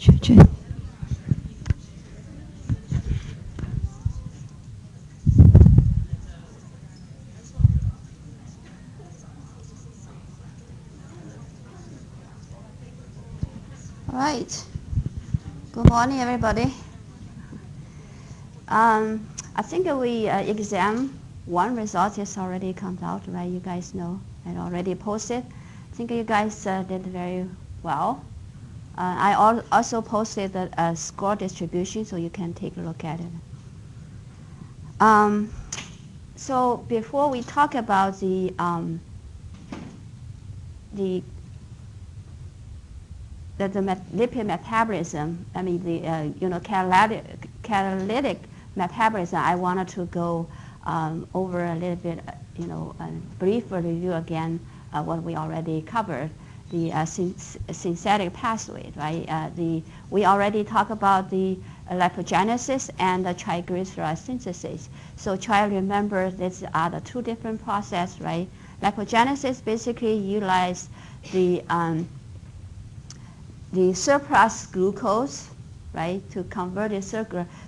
All right. Good morning, everybody. I think we exam one result is already come out, right? You guys know and already posted. I think you guys did very well. I also posted a score distribution, so you can take a look at it. So before we talk about the lipid metabolism, I mean the catalytic metabolism, I wanted to go over a little bit, a brief review again what we already covered, the synthetic pathway, right? We already talked about the lipogenesis and the triglyceride synthesis. So try to remember these are the two different processes, right? Lipogenesis basically utilize the surplus glucose, right, to convert the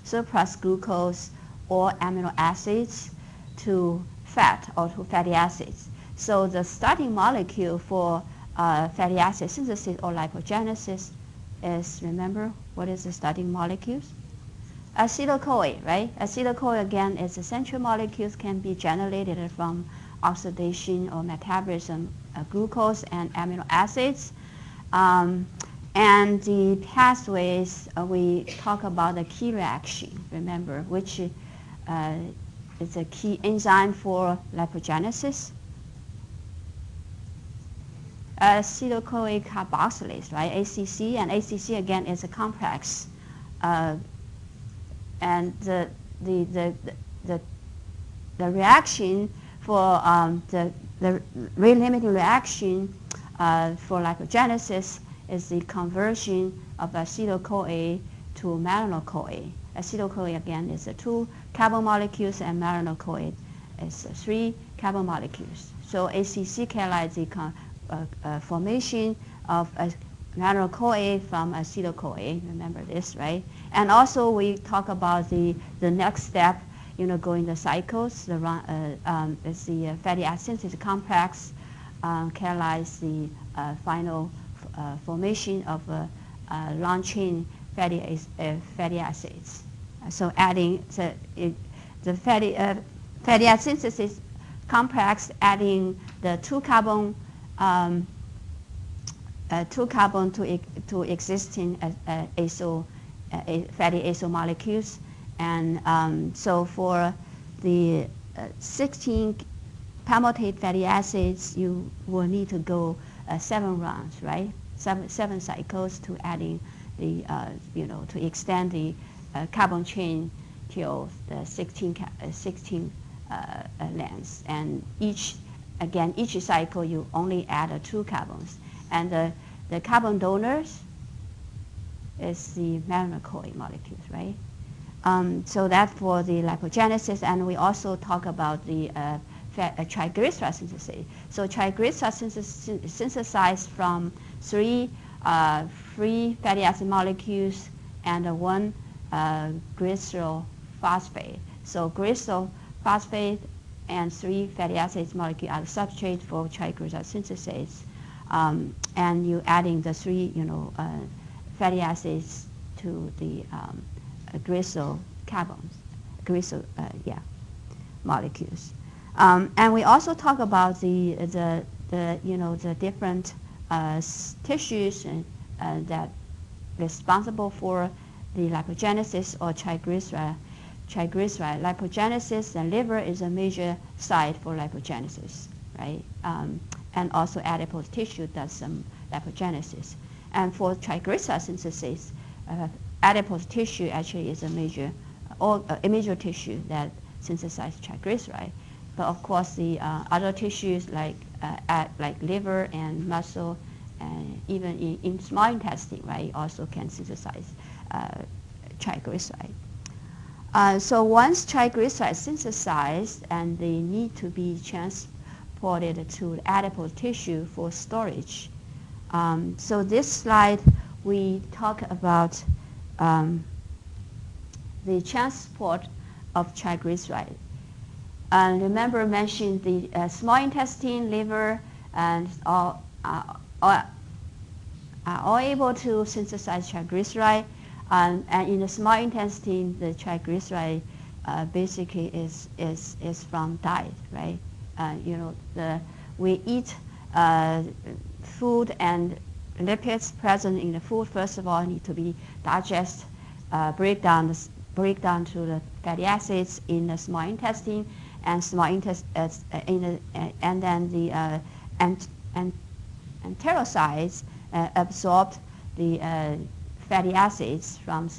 surplus glucose or amino acids to fat or to fatty acids. So the starting molecule for fatty acid synthesis or lipogenesis is, remember, what is the starting molecules? Acetyl-CoA, right? Acetyl-CoA again is essential molecules can be generated from oxidation or metabolism of glucose and amino acids. And the pathways, we talk about the key reaction, remember, which is a key enzyme for lipogenesis. Acetyl-CoA carboxylase, right, ACC, and ACC again is a complex. And the reaction for the rate limiting reaction for lipogenesis is the conversion of acetyl-CoA to malonyl-CoA. Acetyl-CoA again is 2 carbon molecules and malonyl-CoA is 3 carbon molecules. So ACC catalyzes the formation of malonyl-CoA from acetyl-CoA. Remember this, right? And also we talk about the next step, going the cycles. Is the fatty acid synthesis complex catalyze the final formation of long chain fatty acids. So adding the fatty acid synthesis complex, adding the 2 carbon to existing fatty acyl molecules, and so for the 16 palmitate fatty acids, you will need to go 7 rounds, right? Seven cycles to adding the to extend the carbon chain till the 16 lengths, and each cycle you only add 2 carbons, and the carbon donors is the malonyl-CoA molecules, right? So that for the lipogenesis, and we also talk about the triglyceride synthesis. So triglyceride synthesized from 3 free fatty acid molecules and 1 glycerol phosphate. So glycerol phosphate and 3 fatty acids molecule are the substrate for triglyceride synthesis, and you adding the 3 fatty acids to the glycerol molecules. And we also talk about the different tissues that responsible for the lipogenesis or triglyceride. Lipogenesis, the liver is a major site for lipogenesis, right? And also adipose tissue does some lipogenesis. And for triglyceride synthesis, adipose tissue actually is a major tissue that synthesizes triglyceride. But of course, the other tissues like liver and muscle, and even in small intestine, right, also can synthesize triglyceride. So once triglyceride is synthesized, and they need to be transported to adipose tissue for storage. So this slide we talk about the transport of triglyceride. And remember, I mentioned the small intestine, liver, and all are all able to synthesize triglyceride. And in the small intestine, the triglyceride basically is from diet, right? We eat food, and lipids present in the food, first of all, need to be digested, break down to the fatty acids in the small intestine, and and then the enterocytes absorb the fatty acids from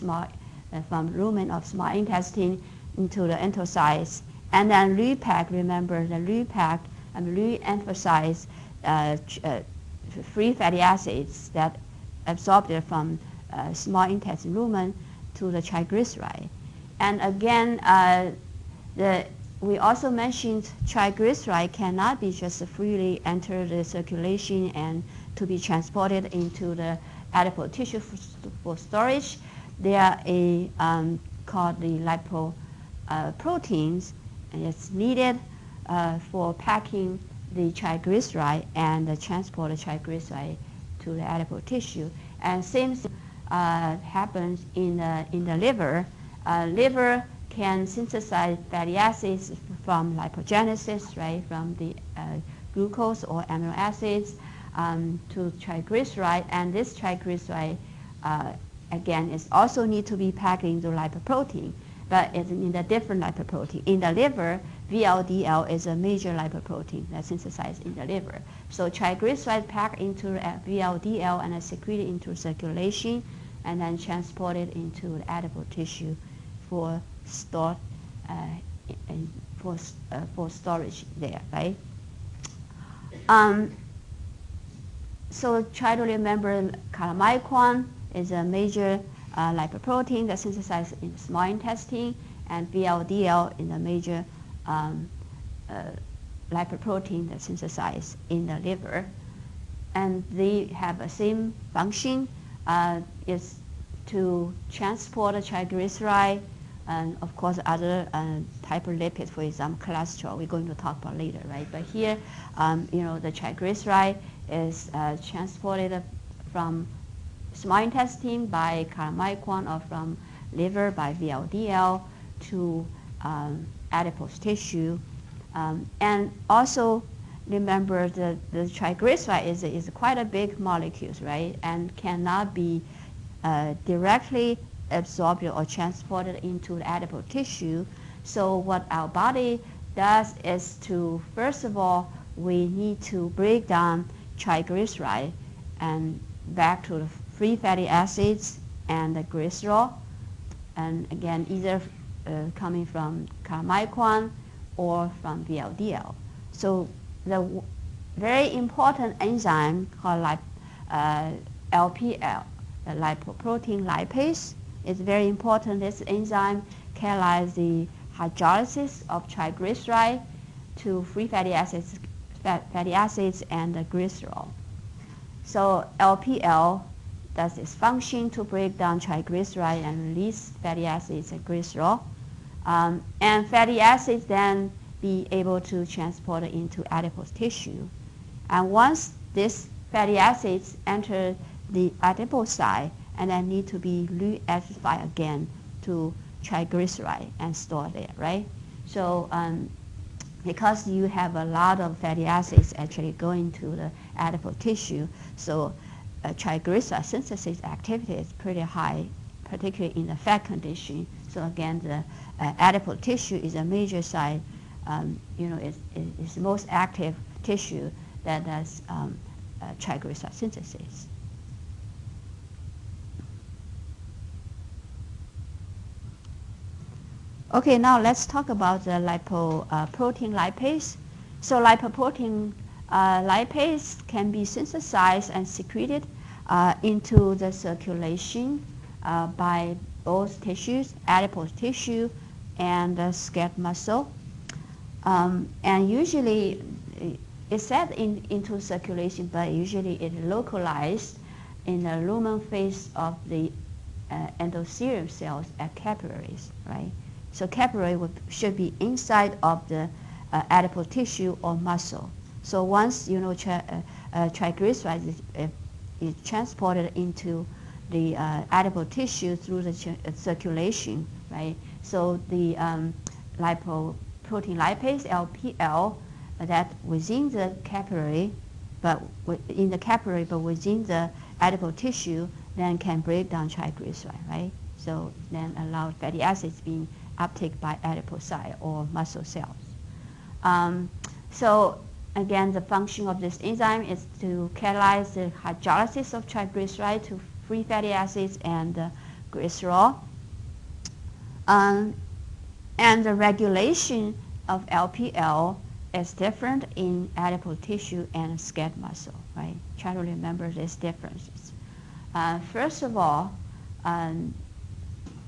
lumen of small intestine into the enterocytes, and then LUPAC. Remember, the LUPAC re-emphasize free fatty acids that absorbed from small intestine lumen to the triglyceride. And again, we also mentioned triglyceride cannot be just freely enter the circulation and to be transported into the adipose tissue for storage. There are called the lipoproteins, and it's needed for packing the triglyceride and transport the triglyceride to the adipose tissue. And same thing happens in the liver. Liver can synthesize fatty acids from lipogenesis, right, from the glucose or amino acids to triglyceride, and this triglyceride again is also need to be packed into lipoprotein, but it's in a different lipoprotein. In the liver, VLDL is a major lipoprotein that's synthesized in the liver. So triglycerides packed into VLDL and are secreted into circulation and then transported into the adipose tissue for storage there, right? So try to remember chylomicron is a major lipoprotein that's synthesized in the small intestine, and VLDL is a major lipoprotein that's synthesized in the liver. And they have the same function, is to transport the triglyceride and of course other type of lipids, for example cholesterol, we're going to talk about later, right? But here, the triglyceride is transported from small intestine by chylomicron or from liver by VLDL to adipose tissue. And also remember the triglyceride is quite a big molecule, right? And cannot be directly absorbed or transported into the adipose tissue. So what our body does is to, first of all, we need to break down triglyceride and back to the free fatty acids and the glycerol, and again either coming from chylomicron or from VLDL. So the very important enzyme called LPL, the lipoprotein lipase, is very important. This enzyme catalyzes the hydrolysis of triglyceride to free fatty acids and the glycerol. So LPL does its function to break down triglyceride and release fatty acids and glycerol. And fatty acids then be able to transport it into adipose tissue. And once these fatty acids enter the adipocyte, and then need to be re-acidified again to triglyceride and stored there, right? So because you have a lot of fatty acids actually going to the adipose tissue, so triglyceride synthesis activity is pretty high, particularly in the fat condition. So again, the adipose tissue is a major site, it's the most active tissue that does triglyceride synthesis. Okay, now let's talk about the lipoprotein lipase. So lipoprotein lipase can be synthesized and secreted into the circulation by both tissues, adipose tissue and the skeletal muscle. And usually it's set into circulation, but usually it's localized in the lumen phase of the endothelium cells at capillaries, right? So capillary should be inside of the adipose tissue or muscle. So once triglycerides is transported into the adipose tissue through the circulation, right? So the lipoprotein lipase (LPL) that within the capillary, but within the adipose tissue, then can break down triglyceride, right? So then allow fatty acids being uptake by adipocyte or muscle cells. So again, the function of this enzyme is to catalyze the hydrolysis of triglyceride to free fatty acids and glycerol. And the regulation of LPL is different in adipose tissue and skeletal muscle, right? Try to remember these differences. First of all,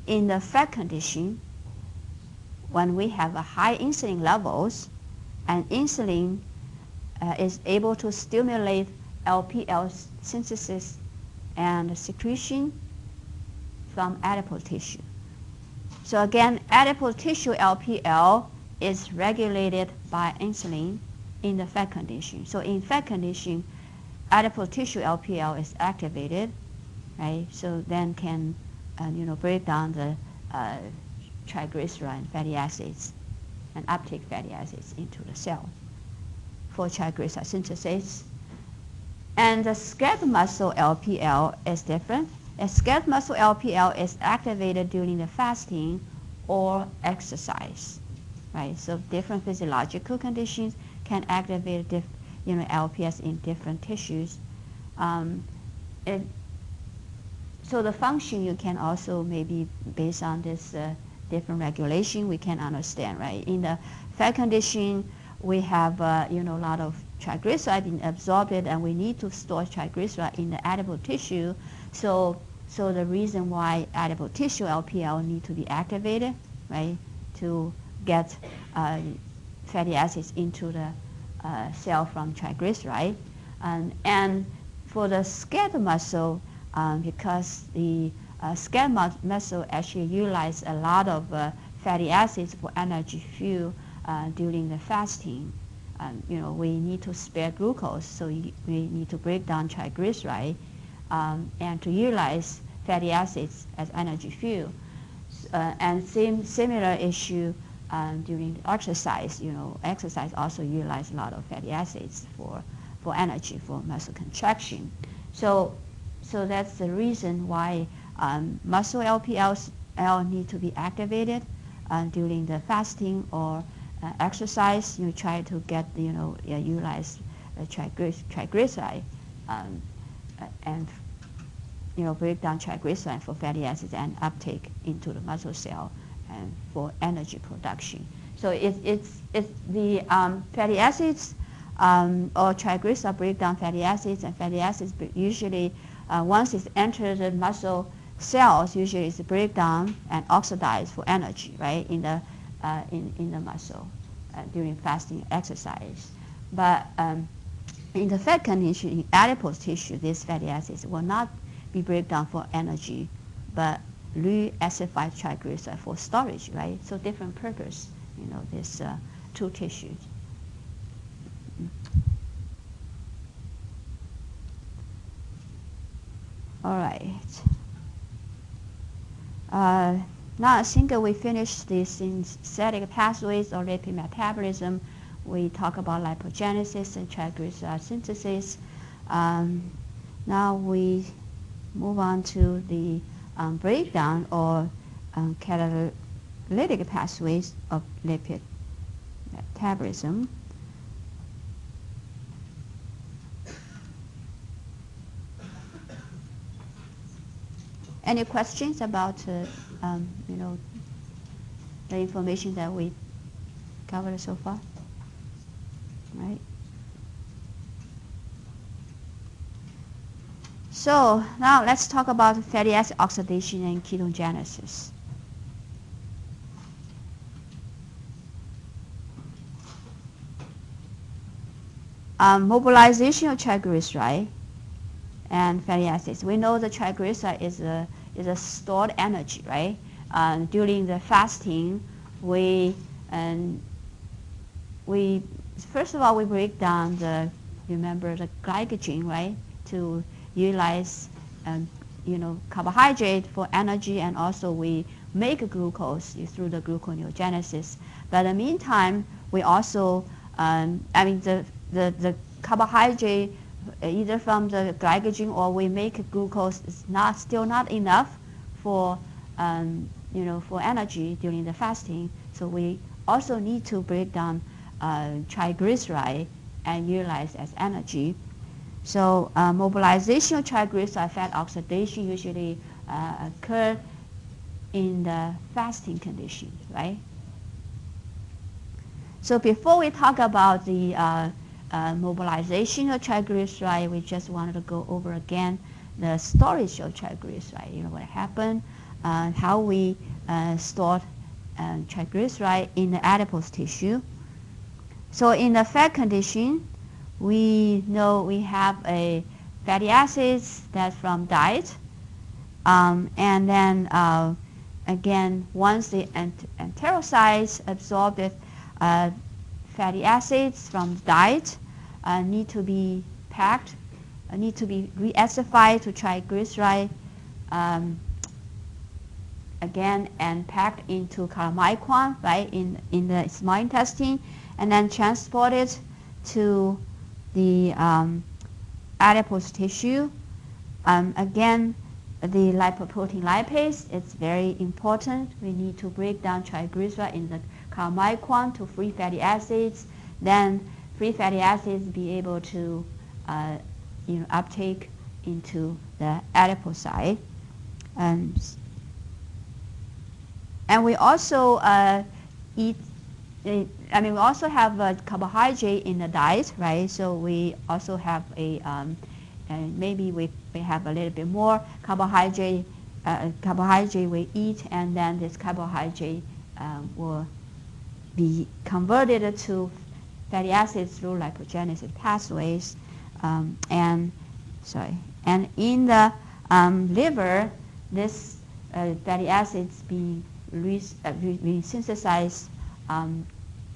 in the fat condition, when we have a high insulin levels, and insulin is able to stimulate LPL synthesis and secretion from adipose tissue. So again, adipose tissue LPL is regulated by insulin in the fat condition. So in fat condition, adipose tissue LPL is activated, right? So then can break down the triglyceride fatty acids and uptake fatty acids into the cell for triglyceride synthesis. And the skeletal muscle LPL is different. A skeletal muscle LPL is activated during the fasting or exercise, right? So different physiological conditions can activate LPS in different tissues. So the function you can also maybe based on this different regulation we can understand, right? In the fat condition, we have a lot of triglyceride being absorbed, and we need to store triglyceride in the adipose tissue. So the reason why adipose tissue LPL need to be activated, right, to get fatty acids into the cell from triglyceride, and for the skeletal muscle, because the skeletal muscle actually utilize a lot of fatty acids for energy fuel during the fasting. We need to spare glucose, so we need to break down triglyceride and to utilize fatty acids as energy fuel. And similar issue during exercise. Exercise also utilize a lot of fatty acids for energy, for muscle contraction. So that's the reason why muscle LPL need to be activated during the fasting or exercise. You try to get utilize triglyceride and break down triglyceride for fatty acids and uptake into the muscle cell and for energy production. So it's the fatty acids or triglyceride break down fatty acids, and fatty acids usually once it's entered the muscle cells, usually it's break down and oxidized for energy, right, in the muscle during fasting exercise. But in the fat condition, in adipose tissue, these fatty acids will not be break down for energy, but re-acidified triglyceride for storage, right? So different purpose, these two tissues. All right. Now I think we finished the synthetic pathways or lipid metabolism. We talk about lipogenesis and triglyceride synthesis. Now we move on to the breakdown or catalytic pathways of lipid metabolism. Any questions about the information that we covered so far? Right. So now let's talk about fatty acid oxidation and ketogenesis. Mobilization of triglyceride and fatty acids. We know the triglyceride is a stored energy, right? During the fasting, we first of all we break down the glycogen, right, to utilize carbohydrate for energy, and also we make glucose through the gluconeogenesis. But in the meantime, we also the carbohydrate either from the glycogen or we make glucose is still not enough for for energy during the fasting. So we also need to break down triglyceride and utilize as energy. So mobilization of triglyceride fat oxidation usually occur in the fasting conditions, right? So before we talk about the mobilization of triglyceride, we just wanted to go over again the storage of triglyceride. What happened, how we store triglyceride in the adipose tissue. So in the fat condition, we know we have a fatty acids that's from diet, and then again, once the enterocytes absorb the fatty acids from diet, need to be packed, need to be reacidified to triglyceride again and packed into chylomicron, right, in the small intestine, and then transported to the adipose tissue. Again, the lipoprotein lipase is very important. We need to break down triglyceride in the chylomicron to free fatty acids. Then free fatty acids be able to uptake into the adipocyte. And we also eat. We also have carbohydrate in the diet, right? So we also have and maybe we have a little bit more carbohydrate. Carbohydrate we eat, and then this carbohydrate will be converted to fatty acids through lipogenesis pathways. And in the liver, this fatty acids being synthesized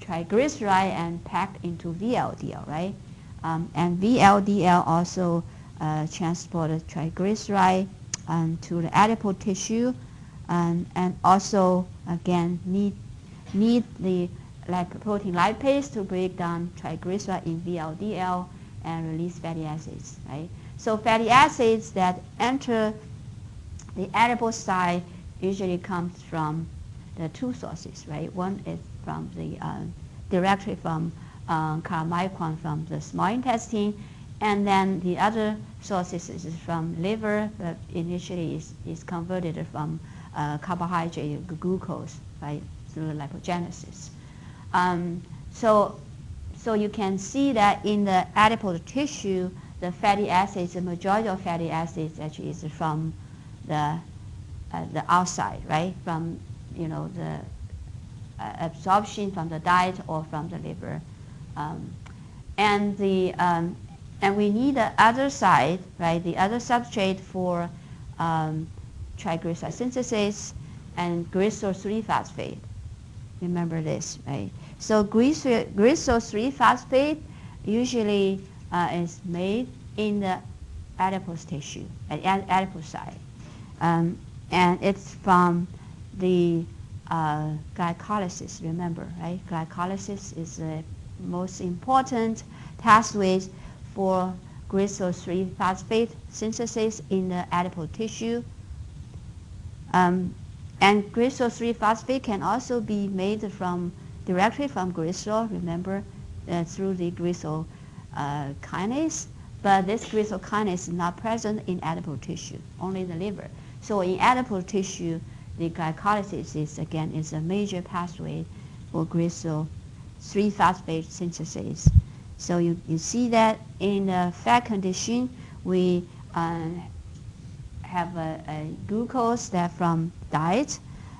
triglyceride and packed into VLDL, right? And VLDL also transported triglyceride to the adipose tissue, and also again need the lipoprotein lipase to break down triglyceride in VLDL and release fatty acids, right? So fatty acids that enter the adipocyte usually comes from the two sources, right? One is from the directly from chylomicron from the small intestine, and then the other sources is from liver, but initially is converted from carbohydrate glucose, right, through lipogenesis. So you can see that in the adipose tissue, the fatty acids, the majority of fatty acids actually is from the outside, right? From the absorption from the diet or from the liver, and we need the other side, right? The other substrate for triglyceride synthesis and glycerol 3-phosphate. Remember this, right? So glycerol 3-phosphate usually is made in the adipose tissue, adipocyte, and it's from the glycolysis. Remember, right? Glycolysis is the most important pathway for glycerol 3-phosphate synthesis in the adipose tissue. And glycerol 3-phosphate can also be made directly from glycerol, remember, through the glycerol kinase. But this glycerol kinase is not present in adipose tissue, only the liver. So in adipose tissue, the glycolysis is a major pathway for glycerol 3-phosphate synthesis. So you see that in the fat condition, we have a glucose that from diet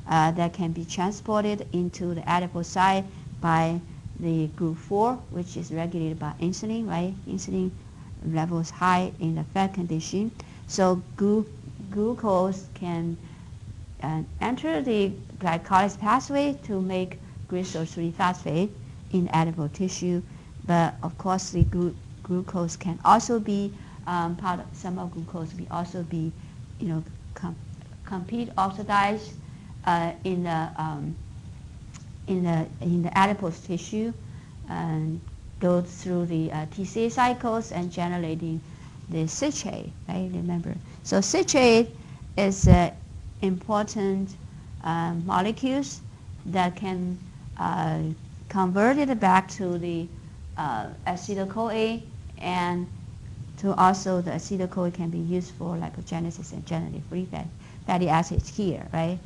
that can be transported into the adipocyte by the group 4, which is regulated by insulin, right? Insulin levels high in the fat condition. So glucose can enter the glycolysis pathway to make glycerol 3-phosphate in adipose tissue. But of course, the glucose can also be part of some of glucose can also be, complete oxidized in the adipose tissue and go through the TCA cycles and generating the citrate, right? Remember, so citrate is important molecules that can convert it back to the acetyl-CoA, and to also the acetyl-CoA can be used for lipogenesis and generating free fatty acids here, right?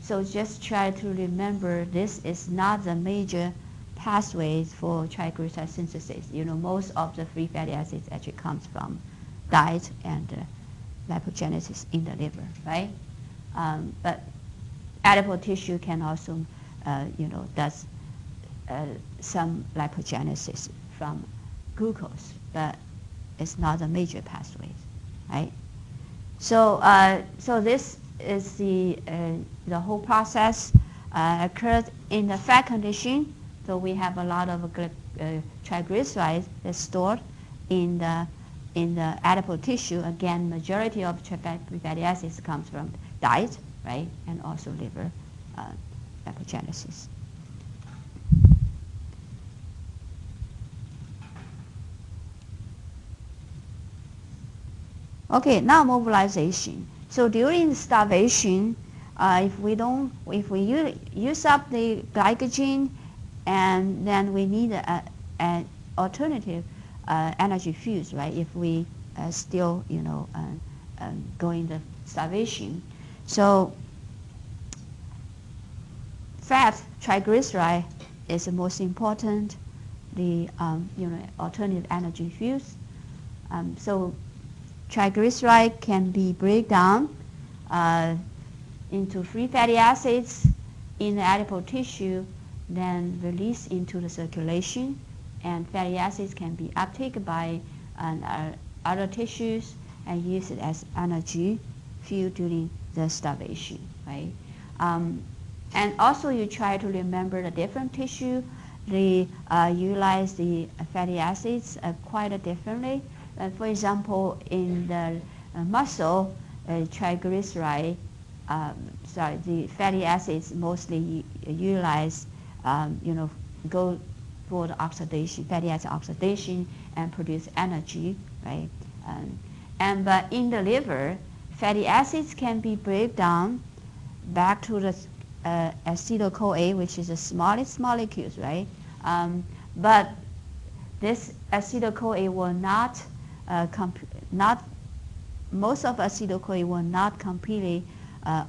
So just try to remember this is not the major pathways for triglyceride synthesis. Most of the free fatty acids actually comes from diet and lipogenesis in the liver, right? But adipose tissue can also, does some lipogenesis from glucose, but it's not a major pathway, right? So, so this is the whole process occurred in the fat condition. So we have a lot of triglycerides that's stored in the adipose tissue. Again, majority of fatty acids comes from diet, right, and also liver lipogenesis. Okay, now mobilization. So during starvation, if we use up the glycogen, and then we need an alternative energy fuels, right? If we still, go into starvation. So fat, triglyceride is the most important, the alternative energy fuels. So triglyceride can be break down into free fatty acids in the adipose tissue, then released into the circulation, and fatty acids can be uptaken by other tissues and used as energy fuel during the starvation, right? And also you try to remember the different tissue. They utilize the fatty acids quite differently. For example, in the muscle, triglyceride, the fatty acids mostly utilize, go for the oxidation, fatty acid oxidation, and produce energy, right? But in the liver, fatty acids can be break down back to the acetyl-CoA, which is the smallest molecules, right? But this acetyl-CoA will not most of acetyl-CoA will not completely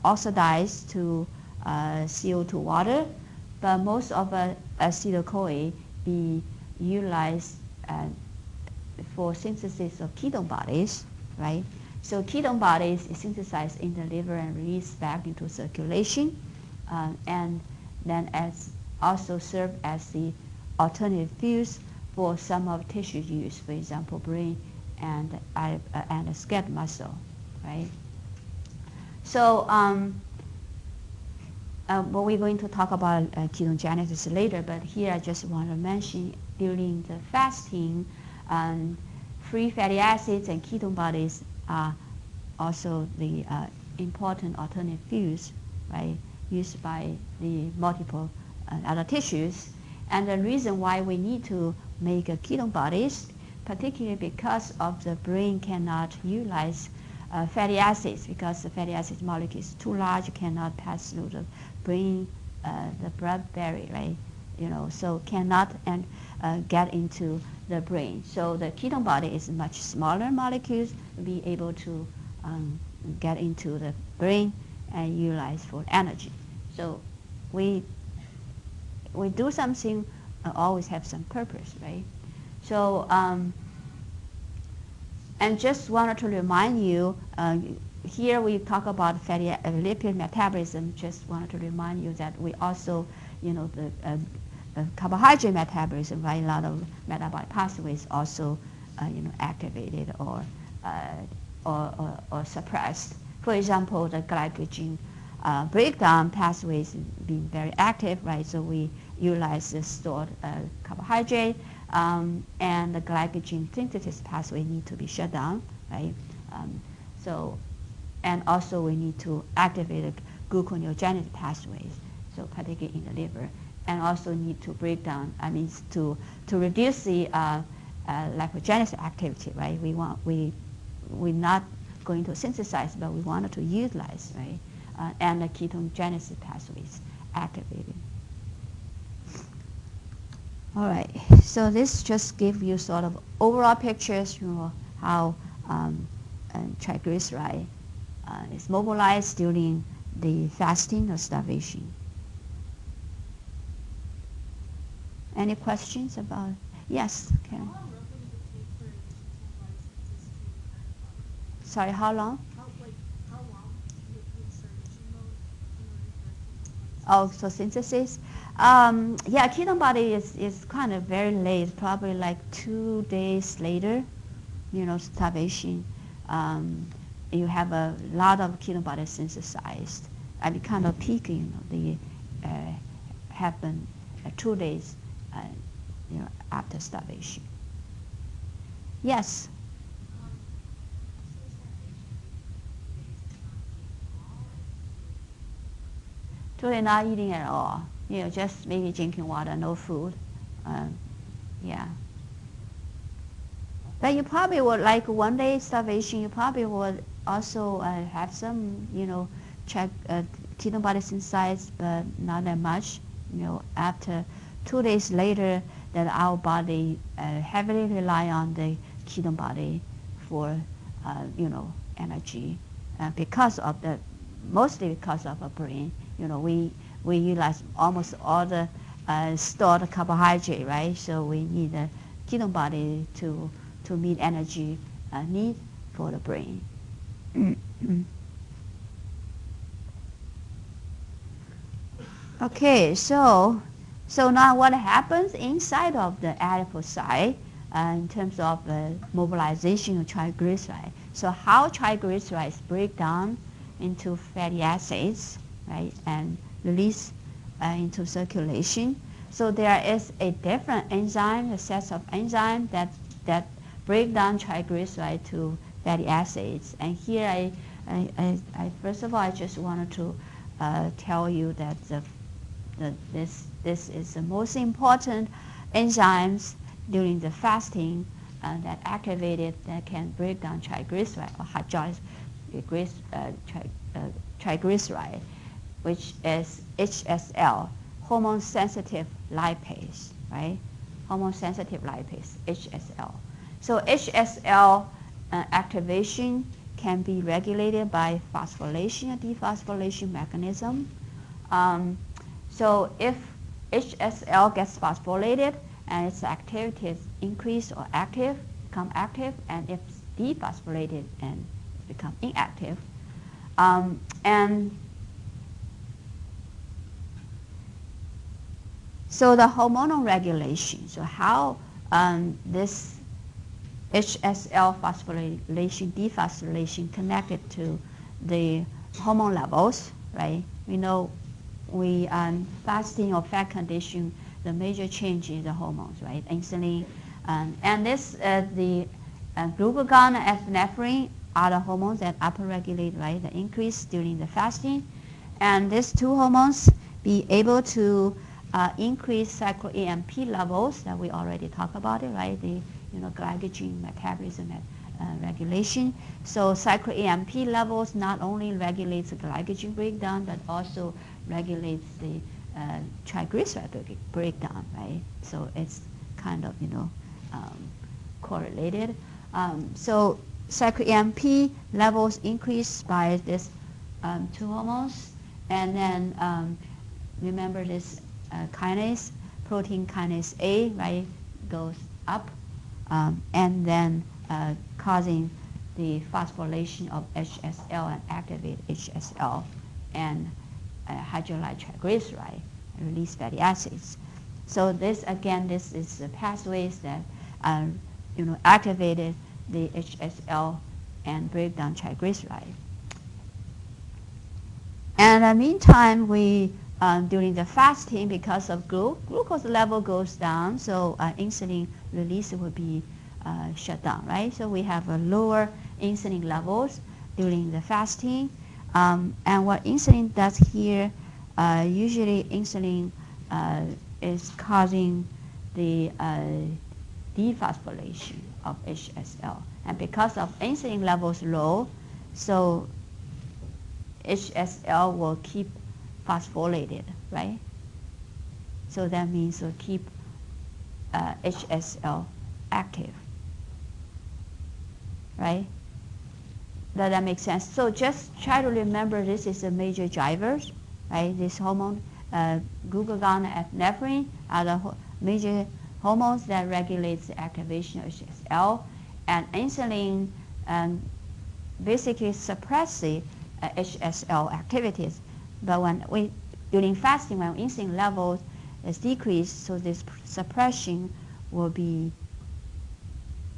oxidize to CO2 water, but most of acetyl-CoA be utilized for synthesis of ketone bodies, right? So ketone bodies is synthesized in the liver and released back into circulation, and then also serve as the alternative fuels for some of tissue use, for example, brain and skeletal muscle, right? So, but we're going to talk about ketogenesis later, but here I just want to mention during the fasting, free fatty acids and ketone bodies are also the important alternative fuels, right, used by the multiple other tissues. And the reason why we need to make ketone bodies, particularly because of the brain cannot utilize fatty acids, because the fatty acid molecule is too large, cannot pass through the brain, the blood barrier, right? So cannot get into the brain. So the ketone body is much smaller molecules, be able to get into the brain and utilize for energy. So we do something, always have some purpose, right? So, and just wanted to remind you, here we talk about fatty lipid metabolism. Just wanted to remind you that we also, the carbohydrate metabolism, right? A lot of metabolic pathways also activated or suppressed. For example, the glycogen breakdown pathways being very active, right? So we utilize the stored carbohydrate, and the glycogen synthesis pathway need to be shut down, right? And also we need to activate the gluconeogenesis pathways, so particularly in the liver, and also need to break down, to reduce the lipogenesis activity, right? We're not going to synthesize, but we wanted to utilize, right? And the ketogenesis pathways activated. All right, so this just gives you sort of overall pictures, how triglyceride is mobilized during the fasting or starvation. Any questions about? Yes, Karen. Sorry, how long? Oh, so synthesis. Yeah, ketone body is kind of very late, probably like 2 days later, starvation. You have a lot of ketone body synthesized. And it kind of peak, they happen 2 days, after starvation. Yes. So they're not eating at all. Just maybe drinking water, no food. Yeah. But you probably would, like 1 day starvation, you probably would also have some, check ketone body synthesized, but not that much. After 2 days later, that our body heavily rely on the ketone body for, energy, mostly because of our brain. We utilize almost all the stored carbohydrate, right? So we need the ketone body to meet energy need for the brain. Okay, so now what happens inside of the adipocyte in terms of mobilization of triglyceride? So how triglycerides break down into fatty acids, right, and release into circulation. So there is a different enzyme, a set of enzymes that break down triglyceride to fatty acids. And here I first of all, I just wanted to tell you that this is the most important enzymes during the fasting that activated, that can break down triglyceride or hydrolyze triglyceride, which is HSL, hormone-sensitive lipase, right? Hormone-sensitive lipase, HSL. So HSL activation can be regulated by phosphorylation or dephosphorylation mechanism. So if HSL gets phosphorylated and its activity is increased or become active, and if it's dephosphorylated and become inactive, and so the hormonal regulation, so how this HSL phosphorylation, dephosphorylation connected to the hormone levels, right? We know fasting or fat condition, the major change is the hormones, right? Insulin, and the glucagon and epinephrine are the hormones that upregulate, right, the increase during the fasting. And these two hormones be able to increase cyclo-AMP levels that we already talked about it, right? The glycogen metabolism regulation. So cyclo-AMP levels not only regulates the glycogen breakdown, but also regulates the triglyceride breakdown, right? So it's kind of correlated. So cyclo-AMP levels increase by this two hormones, and then remember this kinase, protein kinase A, right, goes up, and then causing the phosphorylation of HSL and activate HSL and hydrolyze triglyceride and release fatty acids. So this is the pathways that activated the HSL and break down triglyceride. And in the meantime, we during the fasting, because of glucose level goes down, so insulin release will be shut down, right? So we have a lower insulin levels during the fasting. And what insulin does here, usually insulin is causing the dephosphorylation of HSL. And because of insulin levels low, so HSL will keep phosphorylated, right? So that means we'll keep HSL active, right? Does that make sense? So just try to remember this is a major drivers, right? This hormone, glucagon and epinephrine are the major hormones that regulates the activation of HSL, and insulin basically suppresses HSL activities. But when during fasting, when insulin levels is decreased, so this suppression will be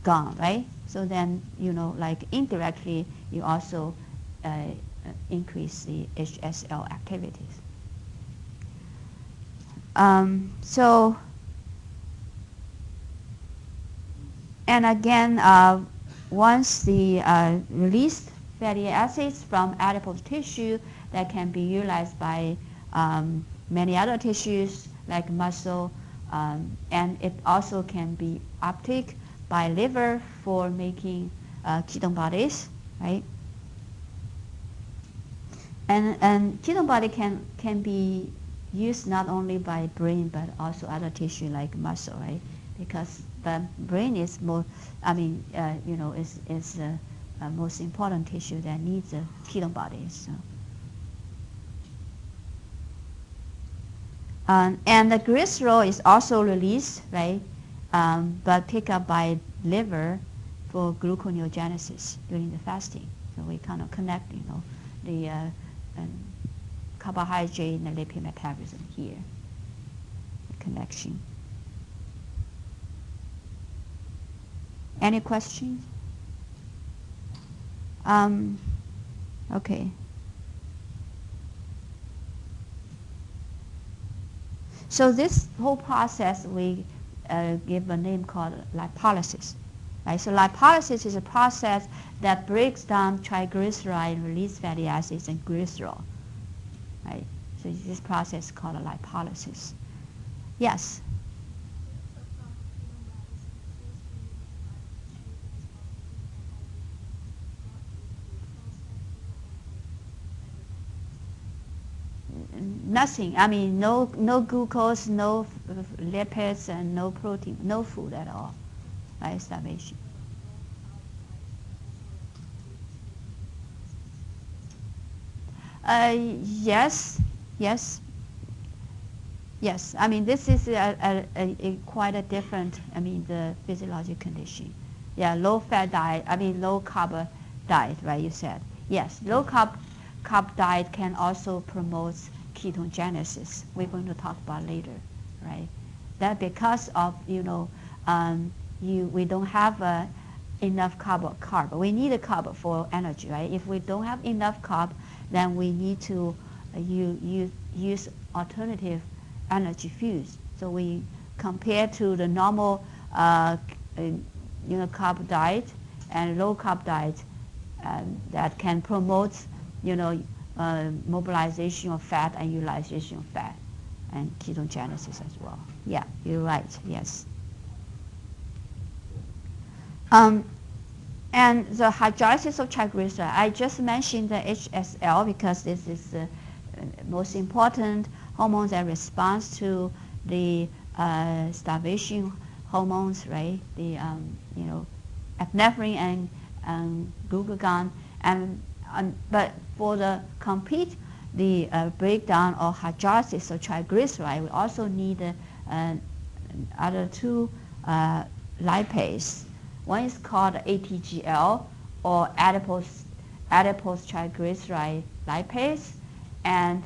gone, right? So then, like indirectly, you also increase the HSL activities. And again, once the released fatty acids from adipose tissue that can be utilized by many other tissues like muscle, and it also can be uptake by liver for making ketone bodies, right? And ketone body can be used not only by brain but also other tissue like muscle, right? Because the brain is more, is the most important tissue that needs ketone bodies. So. And the glycerol is also released, right? But picked up by liver for gluconeogenesis during the fasting. So we kind of connect, the carbohydrate and the lipid metabolism here, the connection. Any questions? Okay. So this whole process we give a name called lipolysis. Right? So lipolysis is a process that breaks down triglyceride, release fatty acids, and glycerol. Right? So this process is called a lipolysis. Yes? Nothing. No glucose, no lipids, and no protein, no food at all. Right? Starvation. Yes. This is quite a different, the physiologic condition. Yeah, low-fat diet, low-carb diet, right, you said. Yes, low-carb diet can also promote ketogenesis. We're going to talk about later, right? That because of, we don't have enough carb. We need a carb for energy, right? If we don't have enough carb, then we need to use alternative energy fuels. So we compare to the normal carb diet and low carb diet that can promote mobilization of fat and utilization of fat and ketogenesis as well. Yeah, you're right. Yes. And the hydrolysis of triglyceride, I just mentioned the HSL because this is the most important hormone that responds to the starvation hormones, right? The epinephrine and glucagon, but for the complete breakdown or hydrolysis of triglyceride, we also need other two lipase. One is called ATGL, or adipose triglyceride lipase, and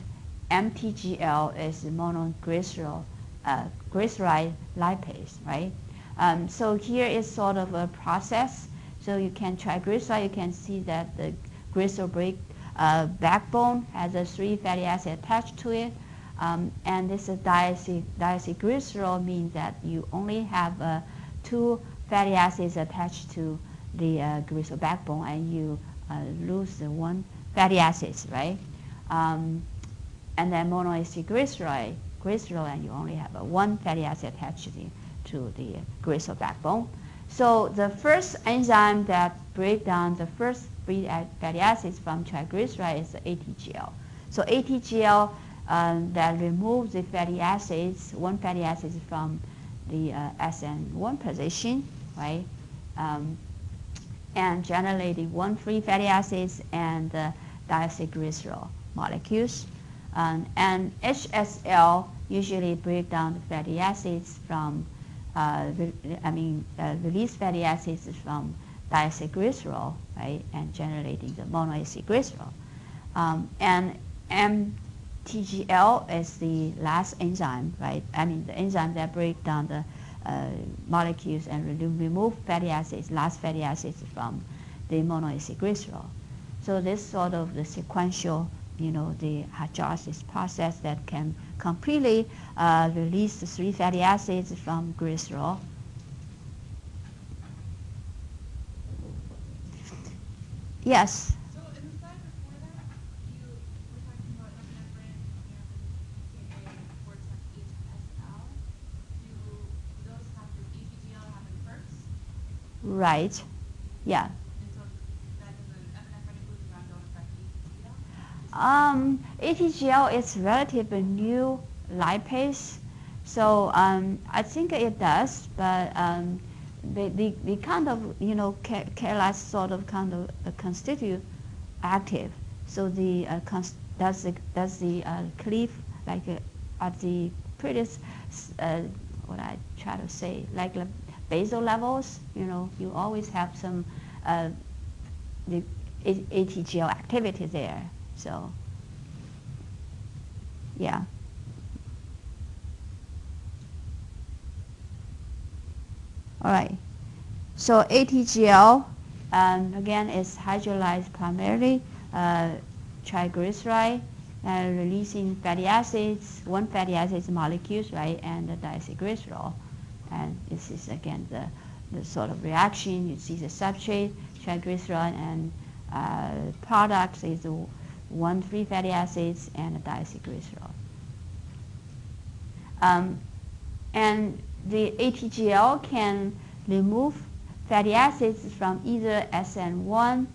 MTGL is monoglycerol glyceride lipase, right? So here is sort of a process. So you can triglyceride, you can see that the glycerol break backbone has a 3 fatty acid attached to it. And this is diacylglycerol means that you only have 2 fatty acids attached to the glycerol backbone, and you lose the 1 fatty acids, right? And then monoacylglycerol, and you only have 1 fatty acid attached to the glycerol backbone. So the first enzyme that breaks down the first 3 fatty acids from triglyceride is the ATGL. So ATGL that removes the fatty acids, 1 fatty acid from the SN1 position, right? And generating 1 free fatty acids and diacylglycerol molecules. And HSL usually break down the fatty acids from, release fatty acids from diacylglycerol, right, and generating the monoacylglycerol. And MTGL is the last enzyme, right? The enzyme that break down the molecules and remove fatty acids, last fatty acids from the monoacylglycerol. So this sort of the sequential, the hydrolysis process that can completely release the 3 fatty acids from glycerol. Yes. So in the slide before that, you were talking about epinephrine and KA cortex HSL. Do those have the ATGL happen first? Right. Yeah. And so that doesn't, epinephrine and glucagon don't affect ATGL? ATGL is relatively new lipase, so I think it does, but the kind of catalyze sort of kind of constitute active. So the does the cleave like at the pretty what I try to say, like the basal levels. You always have some the ATGL activity there. So yeah. All right. So ATGL, again, is hydrolyzed primarily triglyceride, releasing fatty acids, 1 fatty acids molecules, right, and the diacylglycerol. And this is again the sort of reaction. You see the substrate, triglyceride, and products is the 1 free fatty acids and the diacylglycerol. And the ATGL can remove fatty acids from either SN1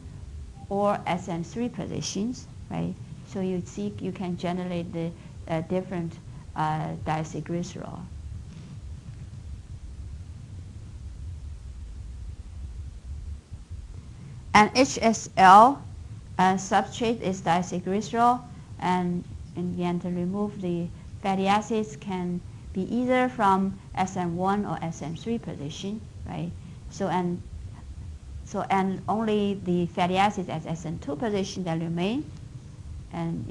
or SN3 positions, right? So you can generate the different diacylglycerol. And HSL substrate is diacylglycerol, and again to remove the fatty acids can be either from SN1 or SN3 position, right? So and only the fatty acids at SN2 position that remain, and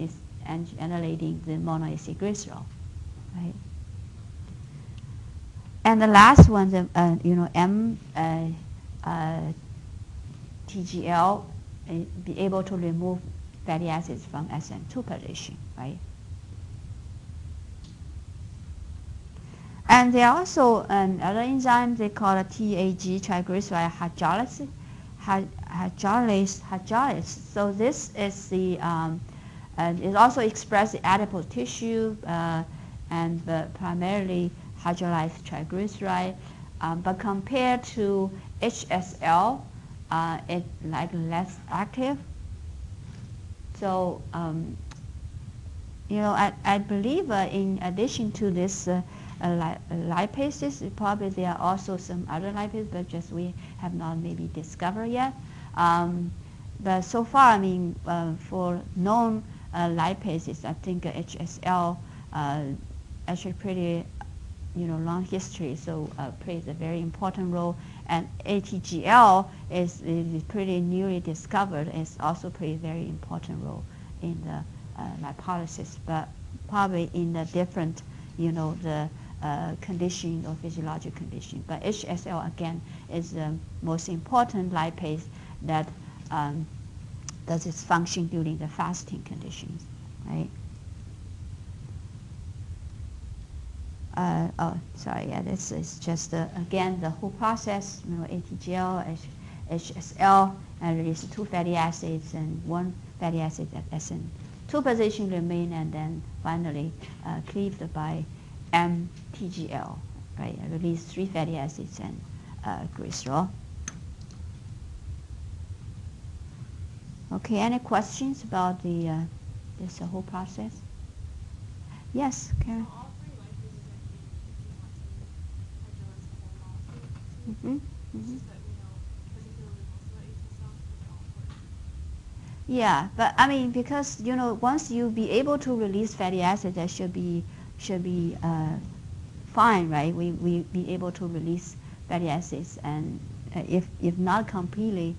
generating the monoacylglycerol, right? And the last one, the TGL, be able to remove fatty acids from SN2 position, right? And there are also another enzyme they call a TAG, triglyceride hydrolase. So this is the it also expressed in adipose tissue and primarily hydrolyzed triglyceride. But compared to HSL, it's like less active. So I believe in addition to this lipases, probably there are also some other lipases, but just we have not maybe discovered yet. But so far, for known lipases, I think HSL actually pretty long history, so plays a very important role. And ATGL is pretty newly discovered. It's also plays a very important role in the lipolysis, but probably in the different, the condition or physiologic condition. But HSL again is the most important lipase that does its function during the fasting conditions, right? Oh, sorry. Yeah, this is just again the whole process. You know, ATGL, HSL, and release 2 fatty acids and 1 fatty acid at SN2 position remain, and then finally cleaved by MTGL, right? Release 3 fatty acids and glycerol. Okay. Any questions about the this whole process? Yes, Karen. All three lipases actually, if you want to hydrolyze the whole molecule, it's Mm-hmm. just that we know particularly most of the HSLs because they're all important. Yeah, but I mean, because once you be able to release fatty acids, that should be fine, right? We be able to release fatty acids, and if not completely,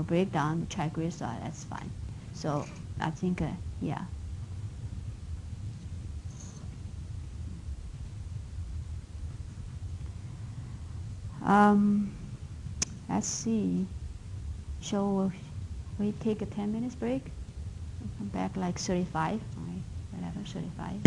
break down the triglyceride, that's fine. So I think, yeah. Um, let's see. Shall we take a 10 minutes break? We'll come back like 35, right? 11:35.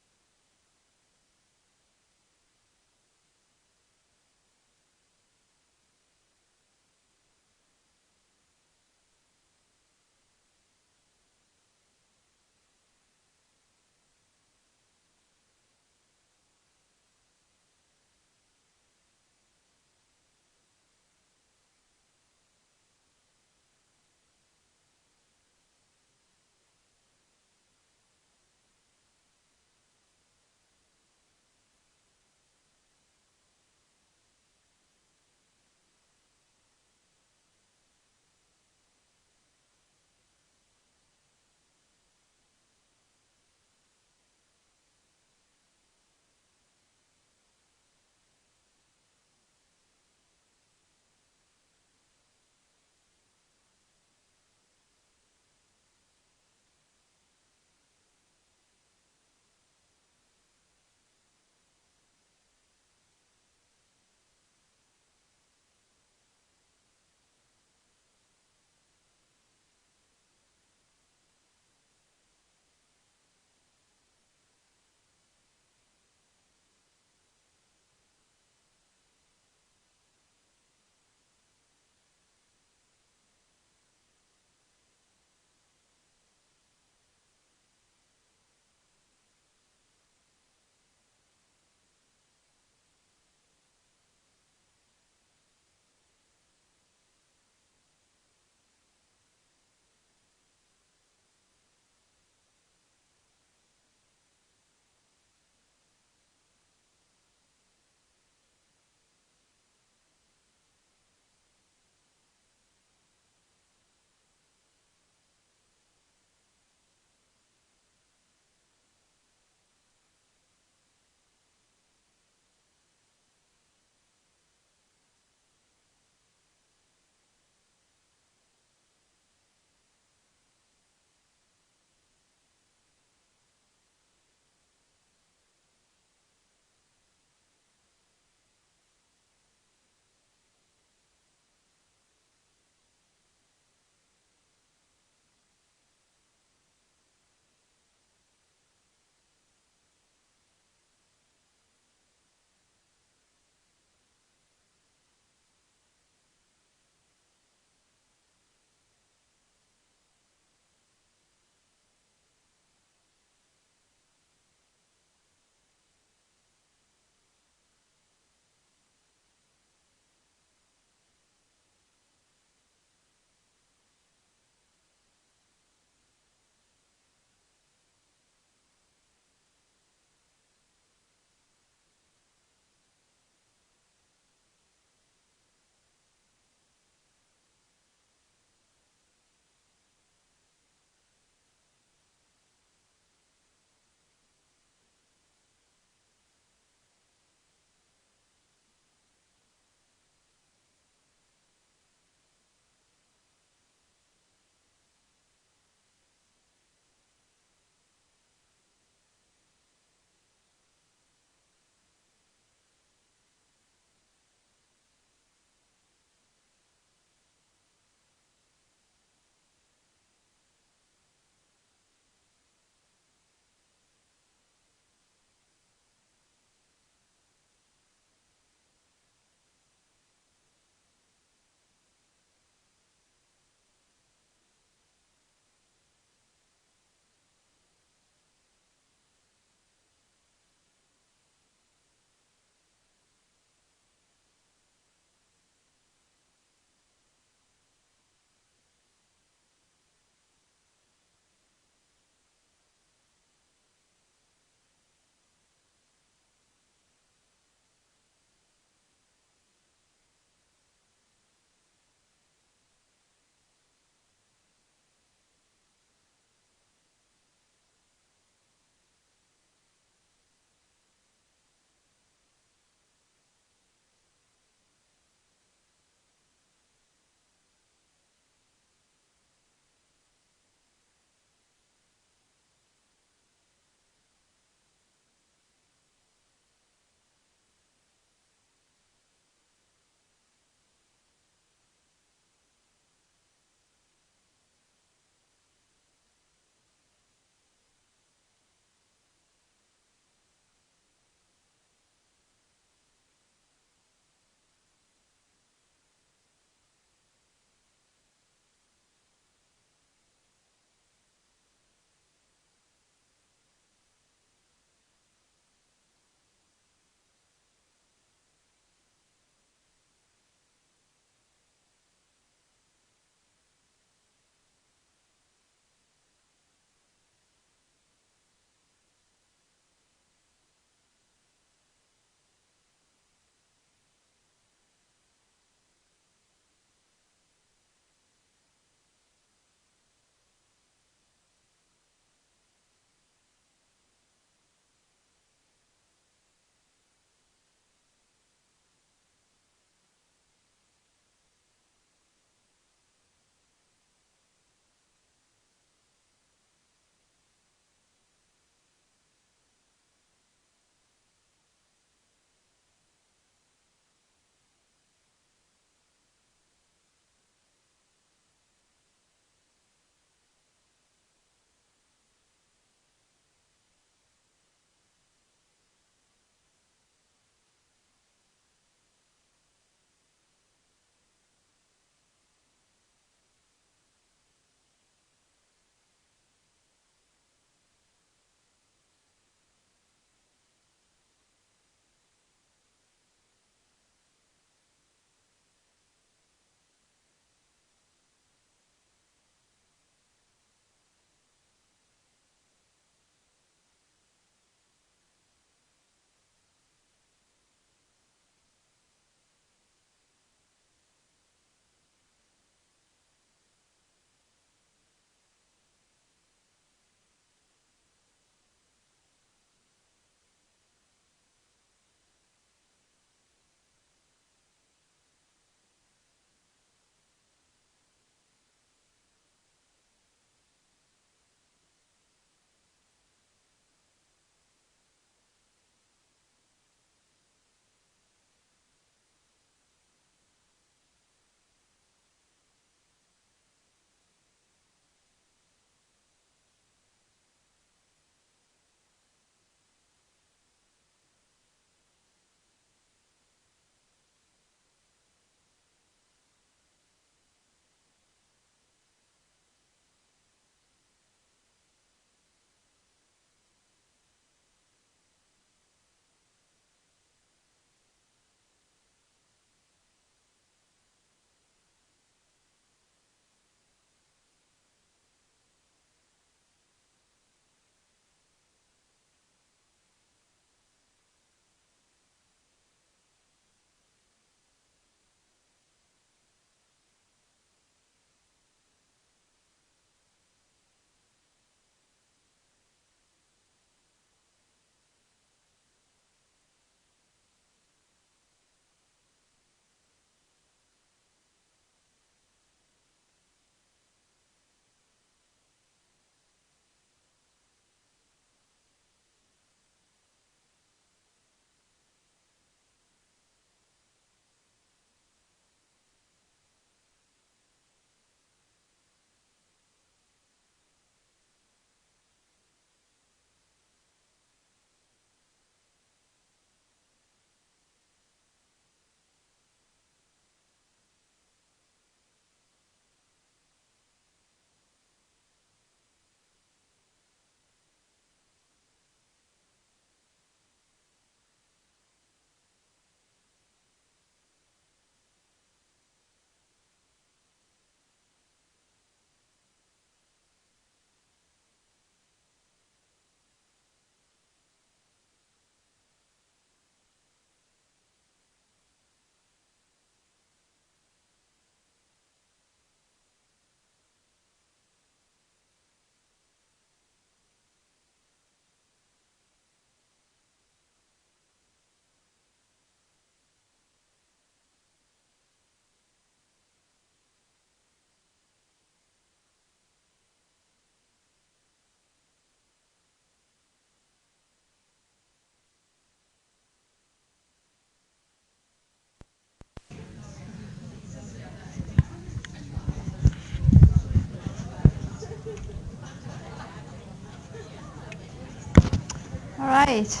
right,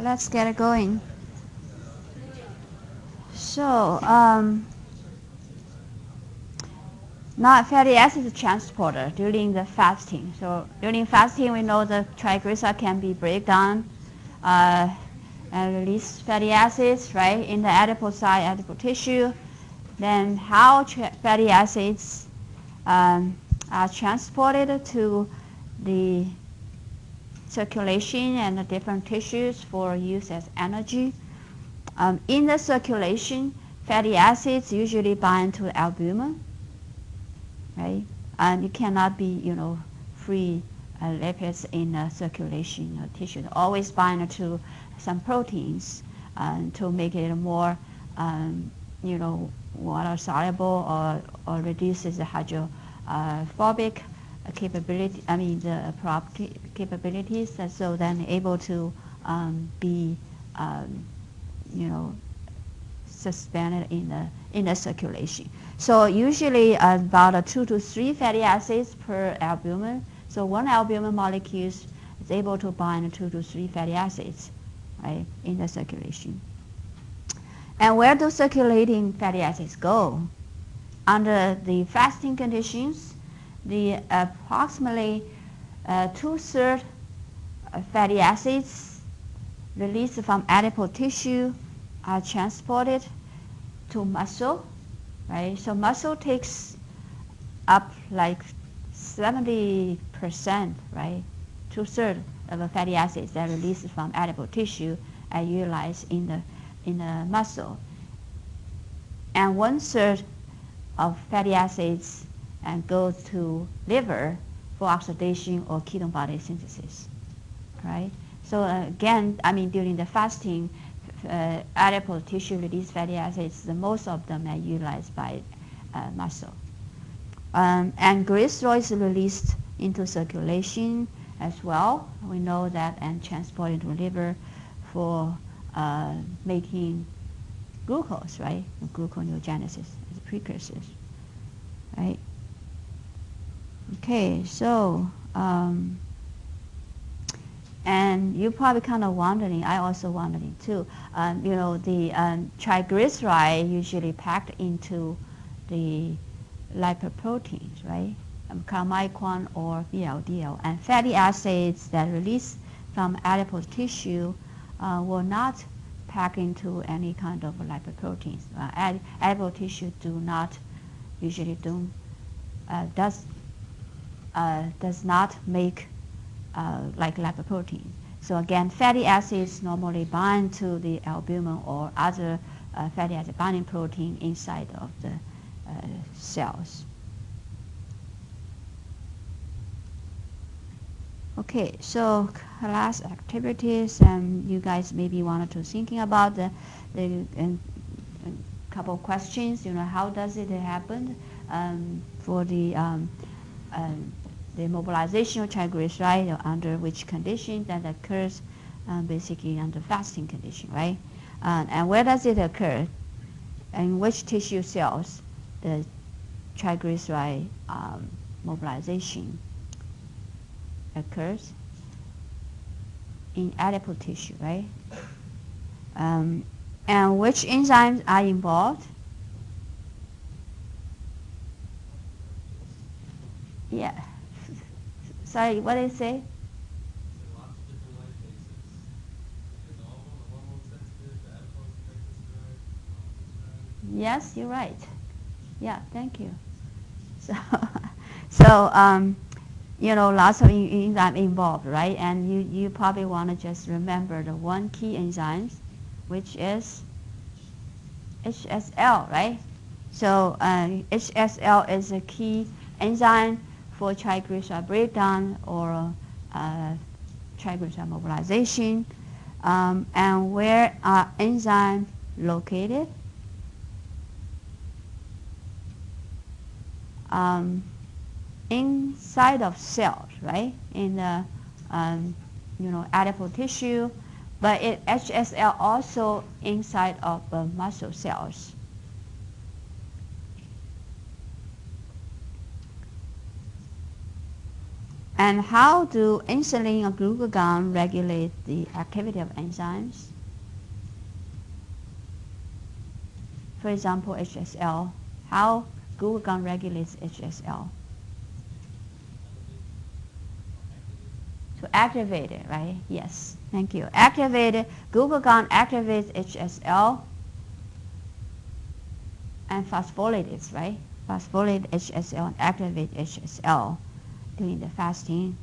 let's get it going. So, now fatty acid transporter during the fasting. So during fasting, we know the triglyceride can be break down uh, and release fatty acids, right, in the adipocyte, adipose tissue. Then how fatty acids are transported to the circulation and the different tissues for use as energy. In the circulation, fatty acids usually bind to albumin, right? And you cannot be, free lipids in circulation tissue. They always bind to some proteins to make it more, water soluble or reduces the hydrophobic capability. I mean the property capabilities, and so then able to be, you know, suspended in the circulation. So usually about 2 to 3 fatty acids per albumin. So one albumin molecule is able to bind 2 to 3 fatty acids, right, in the circulation. And where do circulating fatty acids go? Under the fasting conditions, the approximately 2/3 fatty acids released from adipose tissue are transported to muscle, right? So muscle takes up like 70%, right? 2/3 of the fatty acids that are released from adipose tissue are utilized in the muscle, and 1/3 of fatty acids and goes to liver for oxidation or ketone body synthesis, right? So again, I mean during the fasting, adipose tissue release fatty acids, the most of them are utilized by muscle. And glycerol is released into circulation as well. We know that, and transported to liver for making glucose, right? Gluconeogenesis as precursors, right? Okay, so and you're probably kind of wondering, I also wondering too, the triglyceride usually packed into the lipoproteins, right? Chylomicron or VLDL, and fatty acids that release from adipose tissue will not pack into any kind of lipoproteins. Adipose tissue does not make like lipoprotein. So again, fatty acids normally bind to the albumin or other fatty acid binding protein inside of the cells. Okay, so class activities, and you guys maybe wanted to thinking about the couple of questions. How does it happen for the mobilization of triglyceride, under which condition that occurs, basically under fasting condition, right? And where does it occur? In which tissue cells the triglyceride mobilization occurs? In adipose tissue, right? And which enzymes are involved? Yeah. Sorry, what did it say? Lots of different lipases. And all of them are hormone sensitive, the adipose triglyceride. Yes, you're right. Yeah, thank you. So, lots of enzymes involved, right? And you probably want to just remember the one key enzyme, which is HSL, right? So HSL is a key enzyme for triglyceride breakdown or triglyceride mobilization. And where are enzymes located? Inside of cells, right? In the adipose tissue, but HSL also inside of muscle cells. And how do insulin or glucagon regulate the activity of enzymes? For example, HSL. How glucagon regulates HSL? To activate it, right? Yes, thank you. Glucagon activates HSL and phospholylates, right? Phosphorylate HSL and activate HSL during the fasting.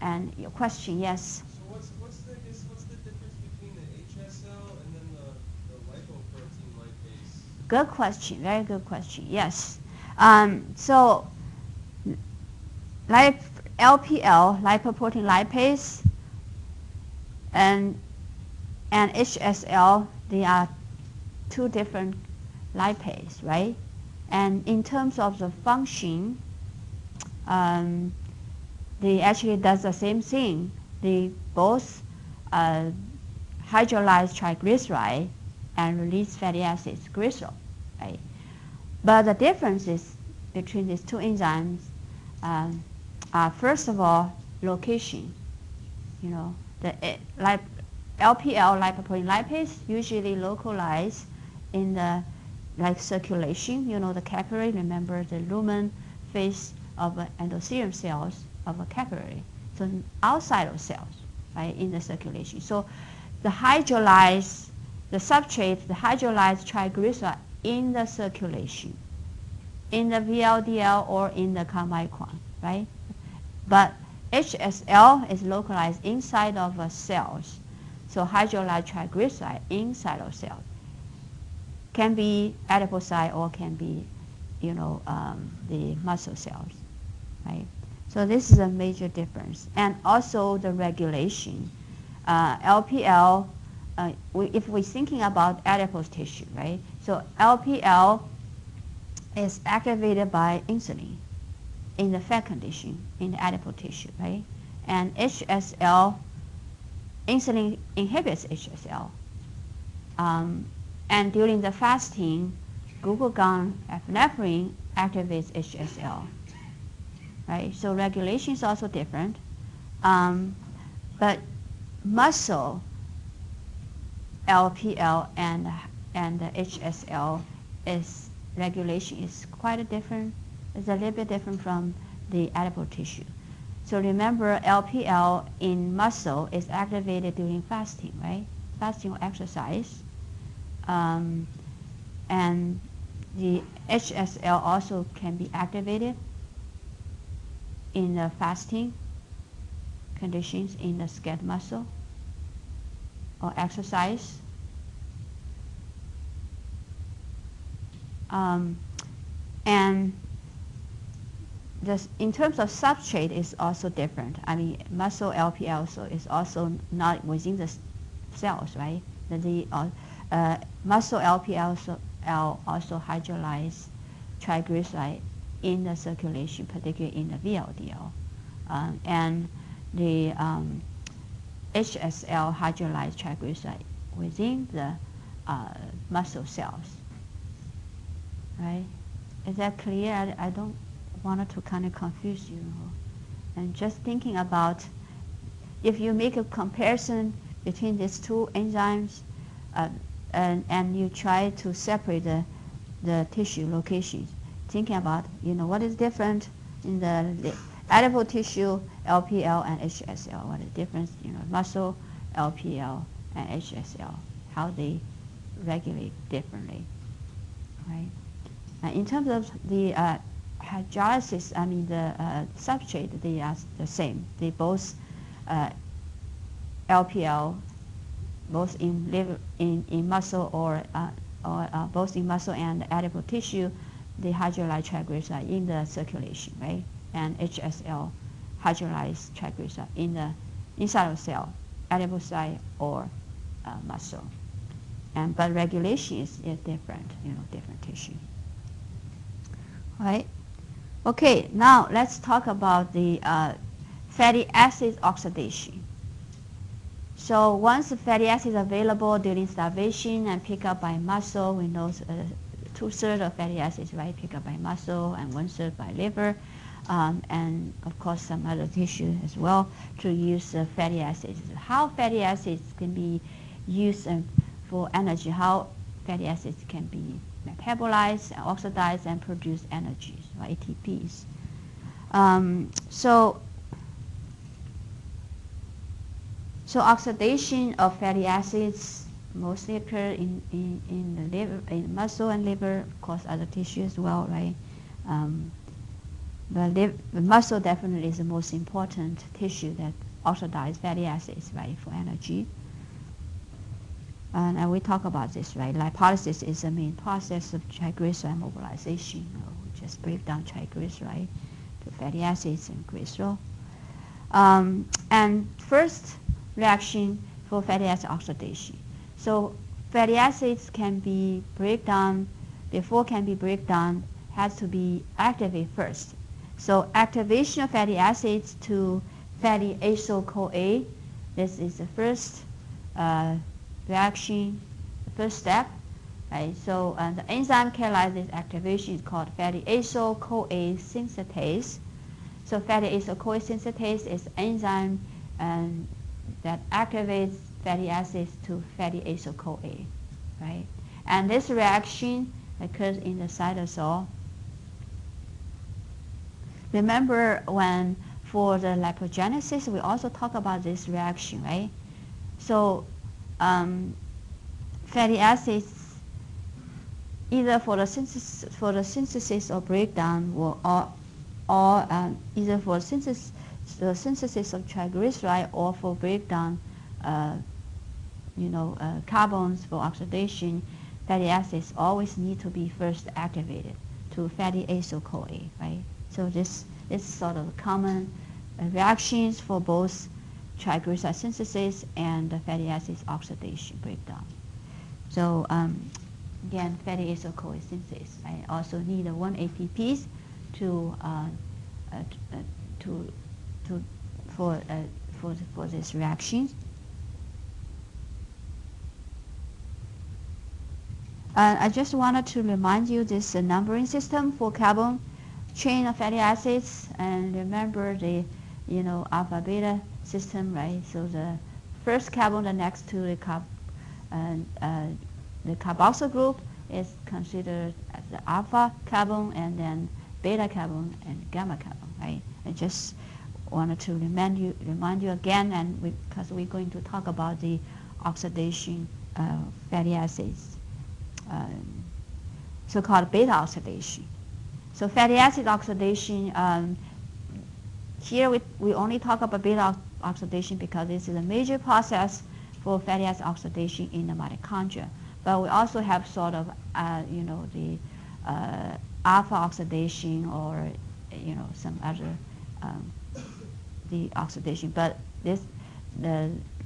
And your question, yes? So what's the difference between the HSL and then the lipoprotein lipase? Good question, very good question, yes. So LPL, lipoprotein lipase, and HSL, they are two different lipase, right? And in terms of the function, they actually does the same thing. They both hydrolyze triglyceride and release fatty acids, glycerol, right? But the differences between these two enzymes are, first of all, location. You know, the LPL, lipoprotein lipase, usually localized in the circulation. You know, the capillary. Remember the lumen phase of endothelium cells of a capillary. So outside of cells, right, in the circulation. So the hydrolyzed, the substrate, the hydrolyzed triglyceride in the circulation, in the VLDL or in the chylomicron, right? But HSL is localized inside of cells. So hydrolyzed triglyceride inside of cells can be adipocyte or can be, you know, the muscle cells, right? So this is a major difference. And also the regulation. LPL, if we're thinking about adipose tissue, right? So LPL is activated by insulin in the fat condition, in the adipose tissue, right? And HSL, insulin inhibits HSL. And during the fasting, glucagon, epinephrine activates HSL, right? So regulation is also different. But muscle LPL and the HSL is regulation is quite different. It's a little bit different from the adipose tissue. So remember, LPL in muscle is activated during fasting, right? Fasting or exercise. And the HSL also can be activated in the fasting conditions in the skeletal muscle or exercise. And in terms of substrate is also different. I mean, muscle LPL is also not within the cells, right? The muscle LPL also hydrolyze triglyceride in the circulation, particularly in the VLDL. And the HSL hydrolyzed triglyceride within the muscle cells, right? Is that clear? I don't want to kind of confuse you. And just thinking about if you make a comparison between these two enzymes and you try to separate the tissue locations, thinking about, you know, what is different in the adipose tissue, LPL and HSL, what is the difference, you know, muscle, LPL and HSL, how they regulate differently, right? In terms of the hydrolysis, I mean the substrate, they are the same. They both LPL, both in liver, in muscle or both in muscle and adipose tissue, they hydrolyze triglyceride in the circulation, right? And HSL hydrolyze triglyceride in the inside of cell, adipocyte or muscle. But regulation is different, you know, different tissue. All right. Okay, now let's talk about the fatty acid oxidation. So once the fatty acid is available during starvation and picked up by muscle, we know 2/3 of fatty acids, right, picked up by muscle and 1/3 by liver. and of course some other tissue as well to use fatty acids. How fatty acids can be used for energy, how fatty acids can be metabolized, oxidized, and produce energy, or ATPs. So oxidation of fatty acids mostly occur in the liver, in muscle and liver, of course other tissue as well, right? The muscle definitely is the most important tissue that oxidize fatty acids, right, for energy. And we talk about this, right? Lipolysis is the main process of triglyceride mobilization. We just break down triglyceride to fatty acids and glycerol. And first reaction for fatty acid oxidation. So fatty acids can be break down, before can be break down, has to be activated first. So activation of fatty acids to fatty acyl-CoA, this is the first reaction, the first step. Right? So the enzyme catalyzes this activation is called fatty acyl-CoA synthetase. So fatty acyl-CoA synthetase is enzyme that activates fatty acids to fatty acyl-CoA, right? And this reaction occurs in the cytosol. Remember when for the lipogenesis, we also talk about this reaction, right? So fatty acids, either for the synthesis or breakdown, or either for the synthesis of triglyceride or for breakdown, carbons for oxidation, fatty acids always need to be first activated to fatty acyl-CoA, right? So this is sort of common reactions for both triglyceride synthesis and the fatty acids oxidation breakdown. So again, fatty acyl-CoA synthesis. I also need 1 ATPs for this reaction. I just wanted to remind you this numbering system for carbon chain of fatty acids, and remember the alpha beta system, right? So the first carbon, the next to the carboxyl group is considered as the alpha carbon, and then beta carbon and gamma carbon, right? I just wanted to remind you again, and because we're going to talk about the oxidation fatty acids, so-called beta oxidation. So fatty acid oxidation, here we only talk about beta oxidation because this is a major process for fatty acid oxidation in the mitochondria. But we also have sort of, the alpha oxidation or, some other the oxidation. But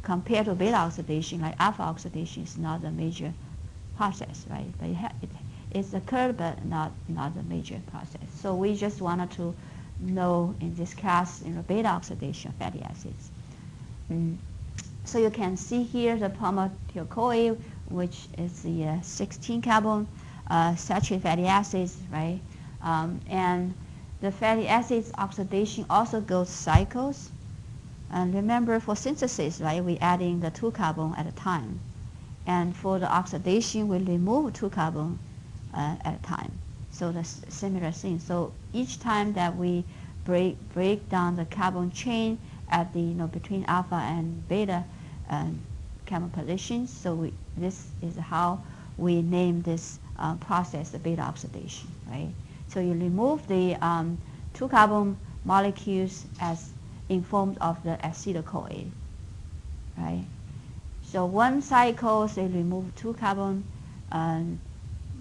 compared to beta oxidation, like alpha oxidation is not a major process, right? But it's occurred, but not a major process. So we just wanted to know in this class, beta oxidation of fatty acids. So you can see here the palmitoyl-CoA, which is the 16 carbon saturated fatty acids, right? And the fatty acids oxidation also goes cycles. And remember, for synthesis, right, we're adding the 2 carbon at a time. And for the oxidation, we remove 2 carbon at a time. So that's similar thing. So each time that we break down the carbon chain at the between alpha and beta carbon positions, so this is how we name this process the beta oxidation, right? So you remove the 2 carbon molecules as in form of the acetyl-CoA, right? So one cycle, they remove 2 carbon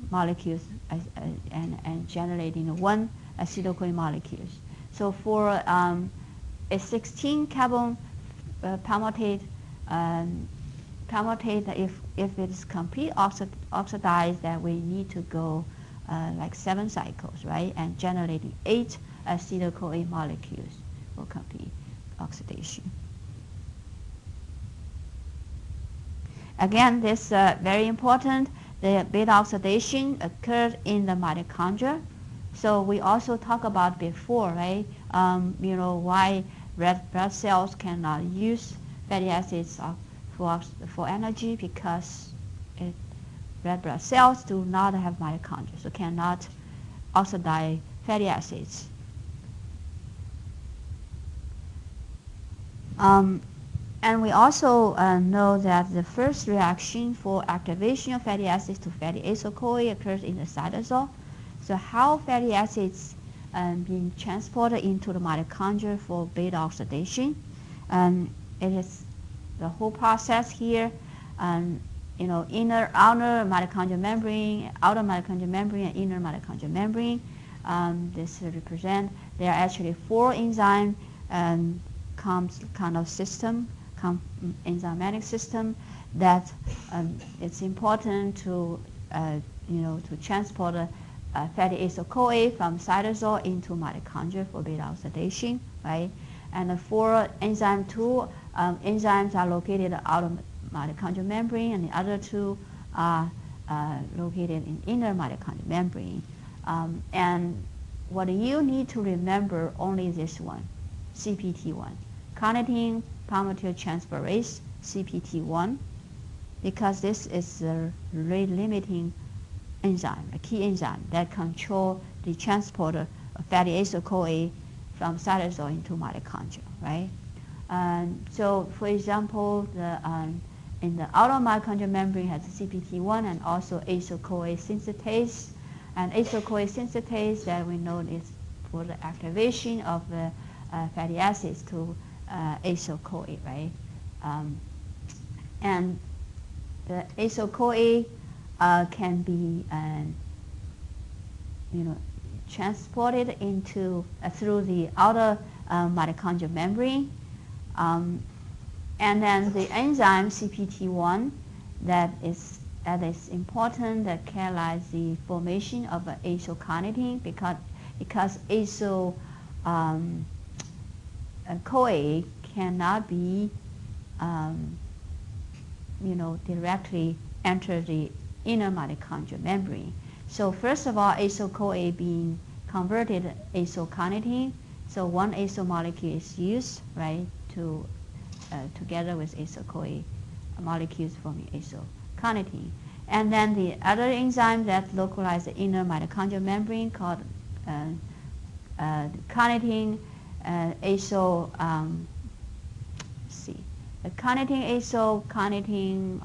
molecules and generating 1 acetyl-CoA molecules. So for a 16 carbon palmitate, if it is complete oxidized, that we need to go like 7 cycles, right? And generating 8 acetyl-CoA molecules for complete oxidation. Again, this very important. The beta oxidation occurs in the mitochondria, So we also talked about before, right? Why red blood cells cannot use fatty acids for energy because red blood cells do not have mitochondria, so cannot oxidize fatty acids. And we also know that the first reaction for activation of fatty acids to fatty acyl-CoA occurs in the cytosol. So how fatty acids being transported into the mitochondria for beta oxidation? It is the whole process here. Inner, outer mitochondrial membrane, outer mitochondrial membrane, and inner mitochondrial membrane. This represent there are actually 4 enzyme kind of system, enzymatic system that it's important to to transport fatty acyl-CoA from cytosol into mitochondria for beta oxidation, right? And the 4 enzyme 2 enzymes are located out of mitochondrial membrane, and the other 2 are located in inner mitochondrial membrane. And what you need to remember only this one, CPT1, carnitine palmitoyl transferase, CPT1, because this is the rate limiting enzyme, a key enzyme that control the transport of fatty acyl-CoA from cytosol into mitochondria, right? So, for example, in the outer mitochondrial membrane has CPT1 and also acyl-CoA synthetase, and acyl-CoA synthetase that we know is for the activation of the fatty acids to acyl-CoA, right? And the acyl-CoA can be, transported into through the outer mitochondrial membrane, and then the enzyme CPT1 that is important that catalyzes the formation of acyl-carnitine because acyl CoA cannot be directly enter the inner mitochondrial membrane. So first of all, acyl-CoA being converted acyl-carnitine. So one acyl molecule is used, right, to together with acyl-CoA molecules forming acyl-carnitine. And then the other enzyme that localizes the inner mitochondrial membrane called carnitine acyl. The carnitine acyl carnitine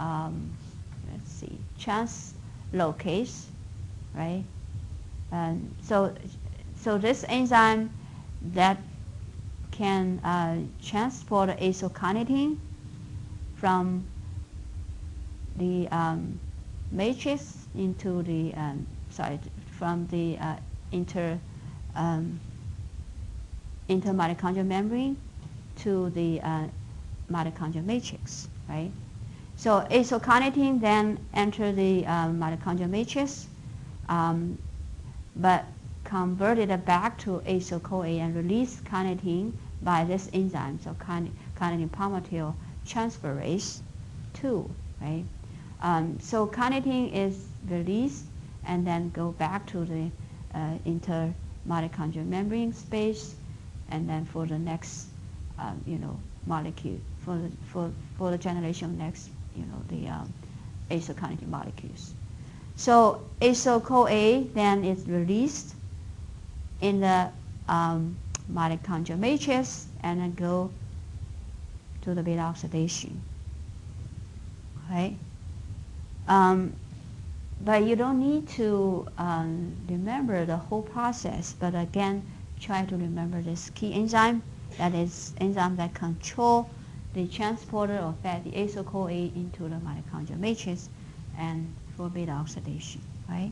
translocase, right? So this enzyme that can transport acyl-carnitine from the matrix into the from the intermitochondrial membrane to the mitochondrial matrix, right? So acyl-carnitine then enter the mitochondrial matrix, but converted back to acyl-CoA and release carnitine by this enzyme, so carnitine palmitoyl transferase 2, right? So carnitine is released and then go back to the intermitochondrial membrane space, and then for the next, molecule for the generation of next, the acyl-carnitine molecules. So acyl-CoA then is released in the mitochondrial matrix and then go to the beta oxidation. Okay. But you don't need to remember the whole process. But again, try to remember this key enzyme. That is enzyme that control the transporter of fatty acyl-CoA into the mitochondrial matrix and for beta oxidation, right?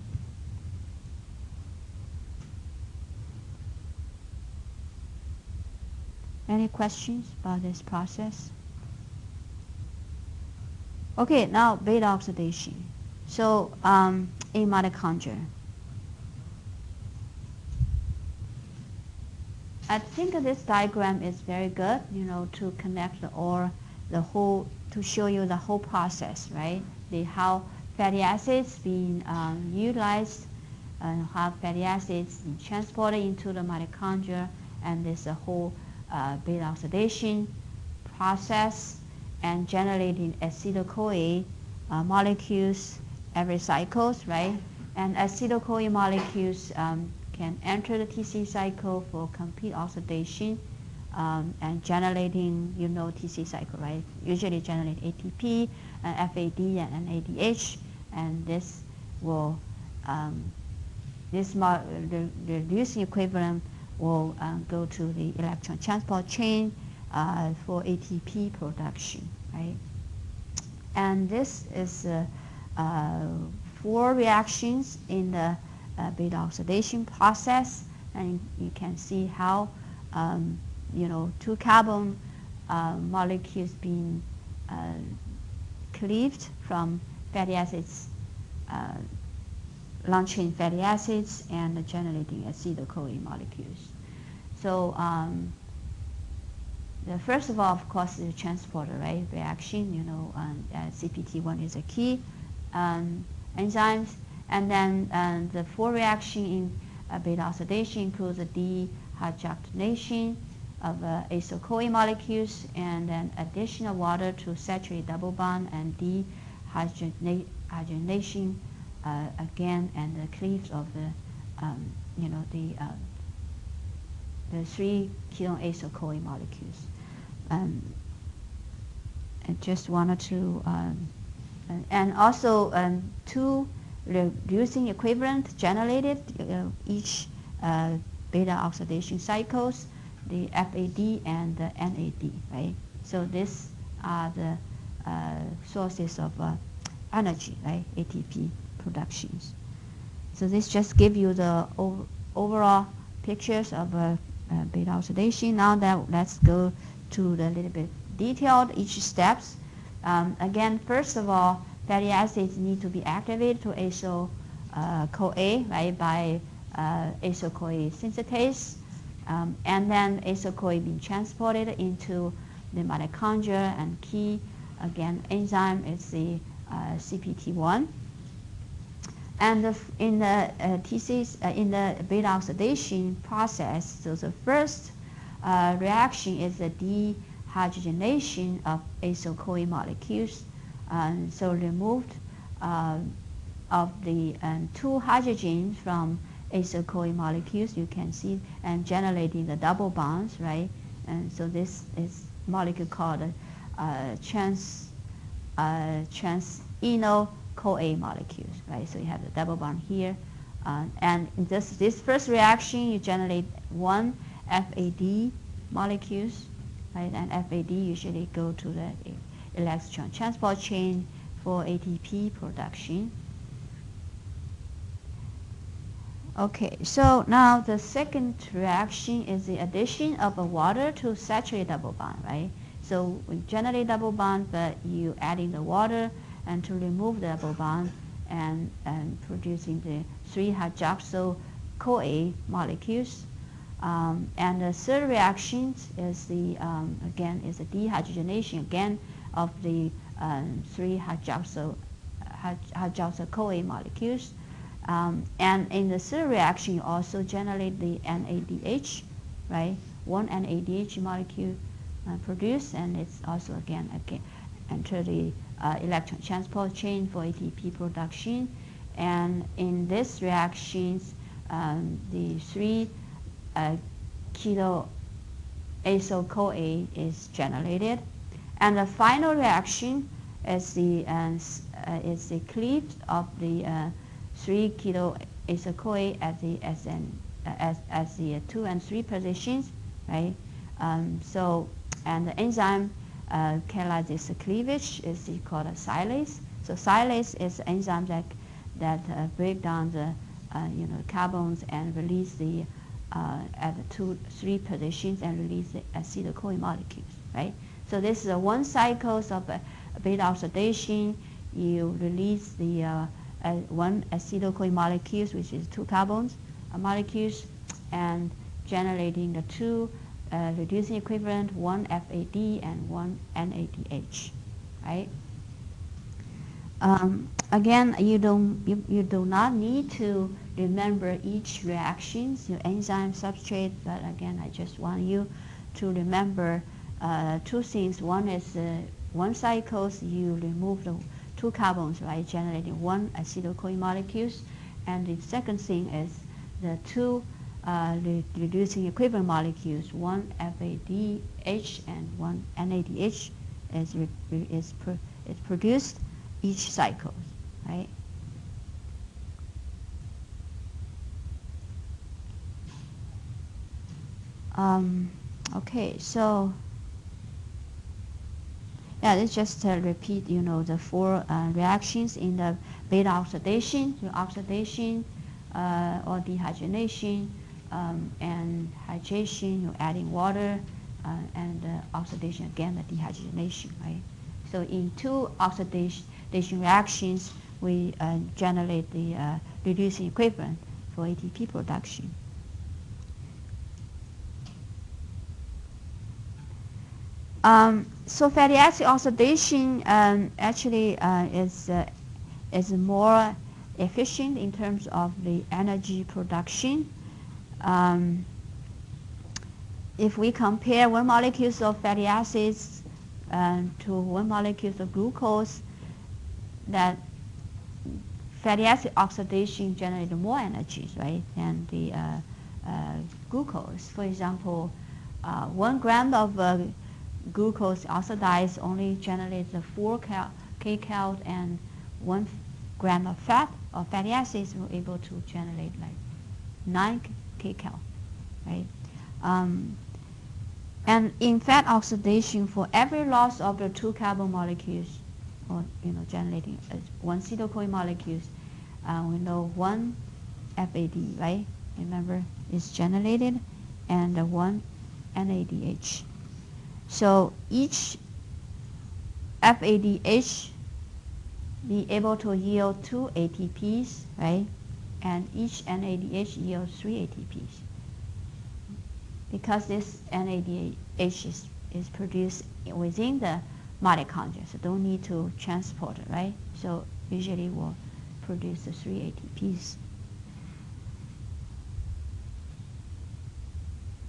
Any questions about this process? Okay, now beta oxidation. So in mitochondria, I think this diagram is very good, to connect the whole, to show you the whole process, right? How fatty acids being utilized have fatty acids transported into the mitochondria, and this whole beta oxidation process and generating acetyl-CoA molecules every cycles, right? And acetyl-CoA molecules can enter the TC cycle for complete oxidation and generating, TC cycle, right? Usually generate ATP, FAD, and NADH, and this will the reducing equivalent will go to the electron transport chain for ATP production, right? And this is 4 reactions in the beta oxidation process, and you can see how 2 carbon molecules being cleaved from fatty acids, long-chain fatty acids, and generating acetyl-CoA molecules. So the first of all, of course, is the transporter, right? Reaction, CPT1 is a key enzymes. And then the 4 reaction in beta oxidation includes the dehydrogenation of acyl-CoA molecules, and then addition of water to saturate double bond, and dehydrogenation again, and the cleaves of the 3 ketone acyl-CoA molecules. I just wanted to, and also 2 reducing equivalent generated each beta oxidation cycles, the FAD and the NAD, right? So these are the sources of energy, right? ATP productions. So this just gives you the overall pictures of beta oxidation. Now that let's go to the little bit detailed each steps. Again, first of all, fatty acids need to be activated to acyl-CoA, right, by acyl-CoA synthetase, and then acyl-CoA being transported into the mitochondria, and key again enzyme is the CPT1. And in the in the beta oxidation process, so the first reaction is the dehydrogenation of acyl-CoA molecules. So removed of the 2 hydrogens from acyl-CoA molecules, you can see, and generating the double bonds, right? And so this is molecule called trans-enol-CoA molecules, right? So you have the double bond here, and in this first reaction, you generate 1 FAD molecules, right? And FAD usually go to the electron transport chain for ATP production. Okay, so now the second reaction is the addition of water to saturate double bond, right? So we generate double bond, but you adding the water and to remove the double bond, and producing the 3-hydroxyl-CoA molecules. And the third reaction is the again is the dehydrogenation again of the 3-hydroxyl-CoA molecules. And in the third reaction, you also generate the NADH, right? 1 NADH molecule produced, and it's also again enter the electron transport chain for ATP production. And in this reactions, the 3 keto acyl-CoA is generated, and the final reaction is the cleave of the 3 keto acyl-CoA at the as the 2 and 3 positions, right? So, and the enzyme catalyzes this cleavage is called a silase. So silase is an enzyme that break down the carbons and release the at the 2, 3 positions and release the acetyl-CoA molecules, right? So this is 1 cycle of beta oxidation. You release the 1 acetyl-CoA molecules, which is 2 carbons molecules, and generating the 2 reducing equivalent, 1 FAD and 1 NADH, right? Again, you do not need to remember each reactions, your enzyme substrate, but again, I just want you to remember two things. One is one cycles, you remove the two carbons, right, generating one acetyl-CoA molecules. And the second thing is the two reducing equivalent molecules, one FADH and one NADH is produced each cycle, right? Okay, so yeah, let's just repeat, the four reactions in the beta oxidation, oxidation or dehydrogenation, and hydration, you're adding water, and oxidation, again, the dehydrogenation, right? So in two oxidation reactions, we generate the reducing equivalent for ATP production. So fatty acid oxidation actually is more efficient in terms of the energy production. If we compare 1 molecule of fatty acids to 1 molecule of glucose, that fatty acid oxidation generates more energy, right, than the glucose. For example, 1 gram of glucose oxidized only generates 4 kcal, and 1 gram of fat or fatty acids were able to generate like 9 kcal, right? And in fat oxidation, for every loss of the 2 carbon molecules, or generating 1 acetyl-CoA molecules, we know 1 FAD, right? Remember, is generated, and 1 NADH. So each FADH be able to yield 2 ATPs, right? And each NADH yields 3 ATPs. Because this NADH is produced within the mitochondria, so don't need to transport it, right? So usually we'll produce the 3 ATPs.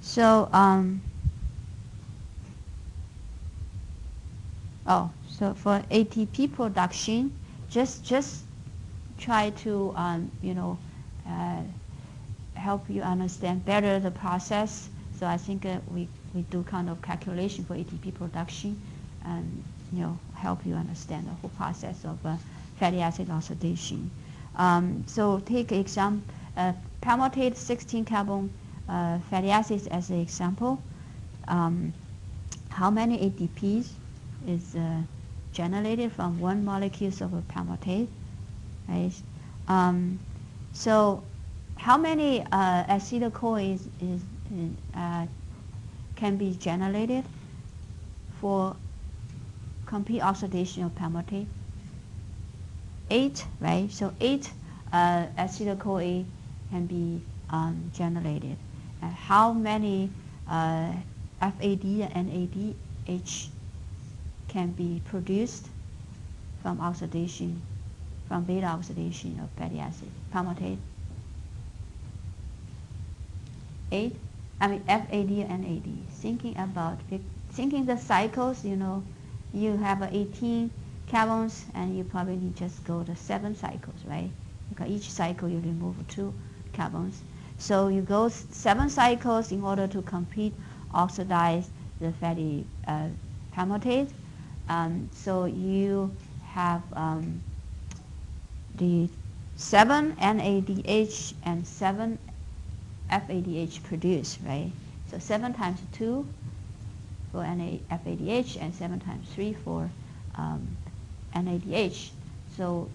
So so for ATP production, just try to help you understand better the process. So I think we do kind of calculation for ATP production, and help you understand the whole process of fatty acid oxidation. So take example, palmitate 16 carbon fatty acids as an example. How many ATPs is generated from 1 molecule of a palmitate, right? So how many acetyl-CoA can be generated for complete oxidation of palmitate? 8, right? So 8 acetyl-CoA can be generated. And how many FAD and NADH can be produced from oxidation, from beta oxidation of fatty acid, palmitate? 8. I mean FAD and NAD. Thinking the cycles, you have 18 carbons, and you probably just go to 7 cycles, right? Because each cycle you remove 2 carbons. So you go 7 cycles in order to complete oxidize the fatty palmitate. So you have the 7 NADH and 7 FADH produced, right? So 7 times 2 for FADH and 7 times 3 for NADH. So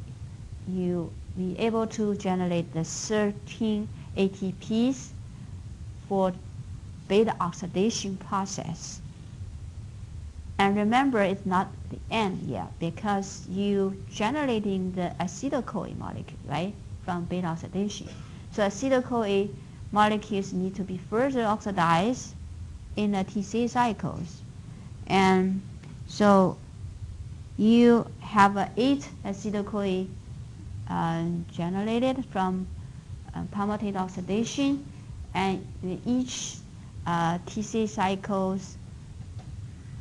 you be able to generate the 13 ATPs for beta oxidation process. And remember, it's not the end yet, because you generating the acetyl-CoA molecule, right, from beta oxidation. So acetyl-CoA molecules need to be further oxidized in the TCA cycles. And so you have 8 acetyl-CoA generated from palmitate oxidation, and each TC cycles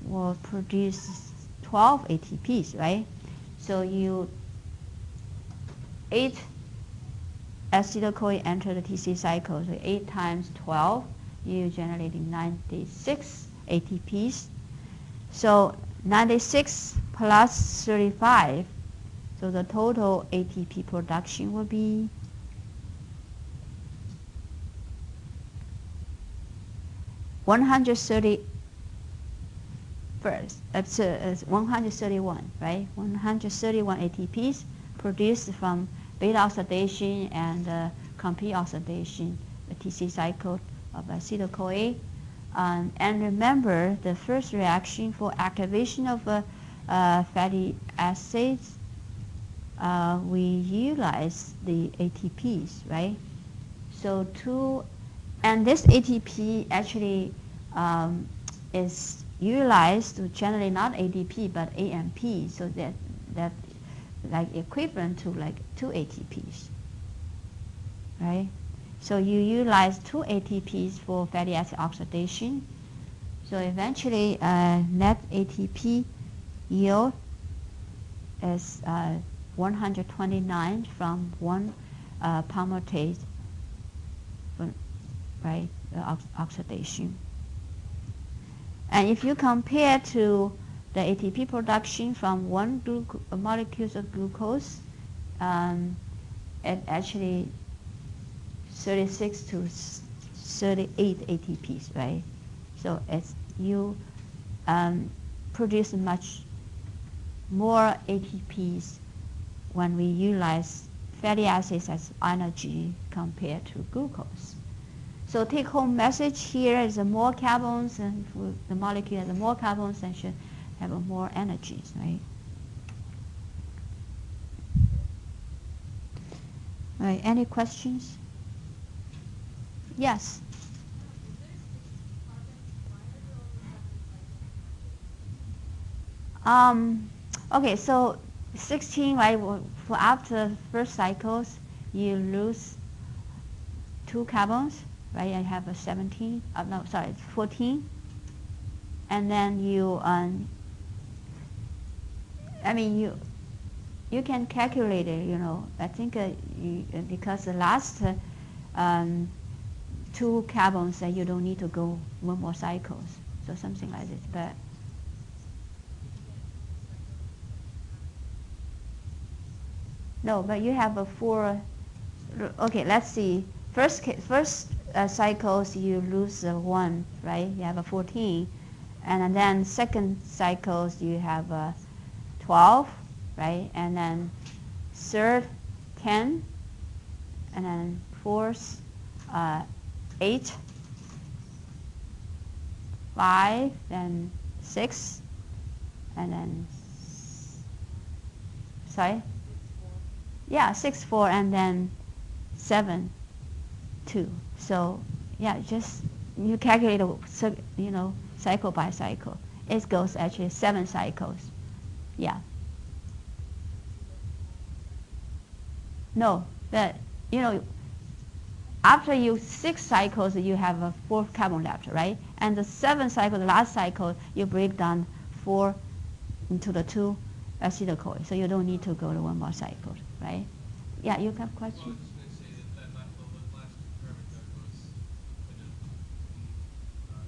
will produce 12 ATPs, right? So 8 acetyl-CoA enter the TC cycle, so 8 times 12, you're generating 96 ATPs. So 96 plus 35, so the total ATP production will be 130. First, it's 131, right? 131 ATPs produced from beta oxidation and complete oxidation, the TC cycle of acetyl-CoA. And remember, the first reaction for activation of fatty acids, we utilize the ATPs, right? So and this ATP actually is utilized to generate not ADP but AMP, so that like equivalent to like 2 ATPs, right? So you utilize 2 ATPs for fatty acid oxidation. So eventually, net ATP yield is 129 from 1 palmitate, right? Oxidation. And if you compare to the ATP production from 1 molecules of glucose, it actually 36 to 38 ATPs, right? So you produce much more ATPs when we utilize fatty acids as energy compared to glucose. So take-home message here is more carbons, and for the molecule has more carbons and should have more energies, right? Right, any questions? Yes. Okay, so 16, right, for after first cycles, you lose 2 carbons, right? I have a 17, no, sorry, 14. And then you, I mean, you can calculate it, you know. I think because the last 2 carbons, you don't need to go 1 more cycles, so something like this. But no, but you have a 4. Okay, let's see. First cycles you lose 1, right? You have a 14, and then second cycles you have 12, right? And then third 10, and then fourth 8, 5, then 6, and then sorry. Yeah, 6, 4, and then 7, 2. So yeah, just you calculate, you know, cycle by cycle. It goes actually 7 cycles. Yeah. No, but you know, after 6 cycles, you have a 4 carbon left, right? And the 7th cycle, the last cycle, you break down 4 into the 2 acetyl-CoA. So you don't need to go to 1 more cycle, right? Yeah, you have a question? Well, I was just going to say that last experiment that was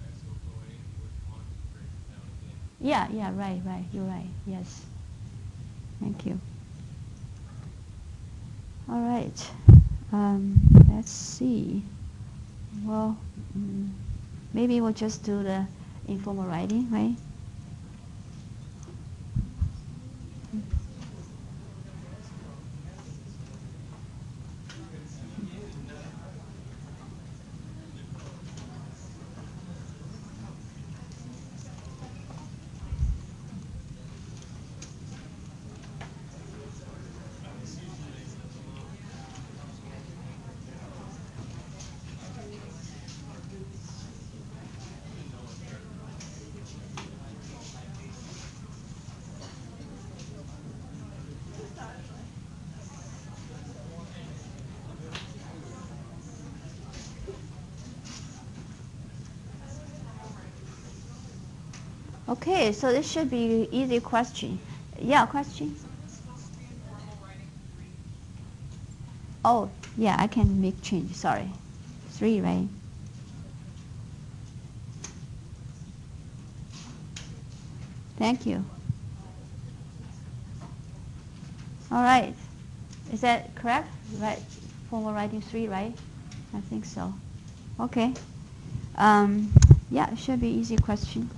acetyl-CoA would want to break it down again. Yeah, right. You're right. Yes. Thank you. All right. Let's see. Well, maybe we'll just do the informal writing, right? Okay, so this should be easy question. Yeah, question? So this is supposed to be in formal writing 3. Oh, yeah, I can make change, sorry. 3, right? Thank you. All right. Is that correct? Right, formal writing 3, right? I think so. Okay. Yeah, it should be easy question.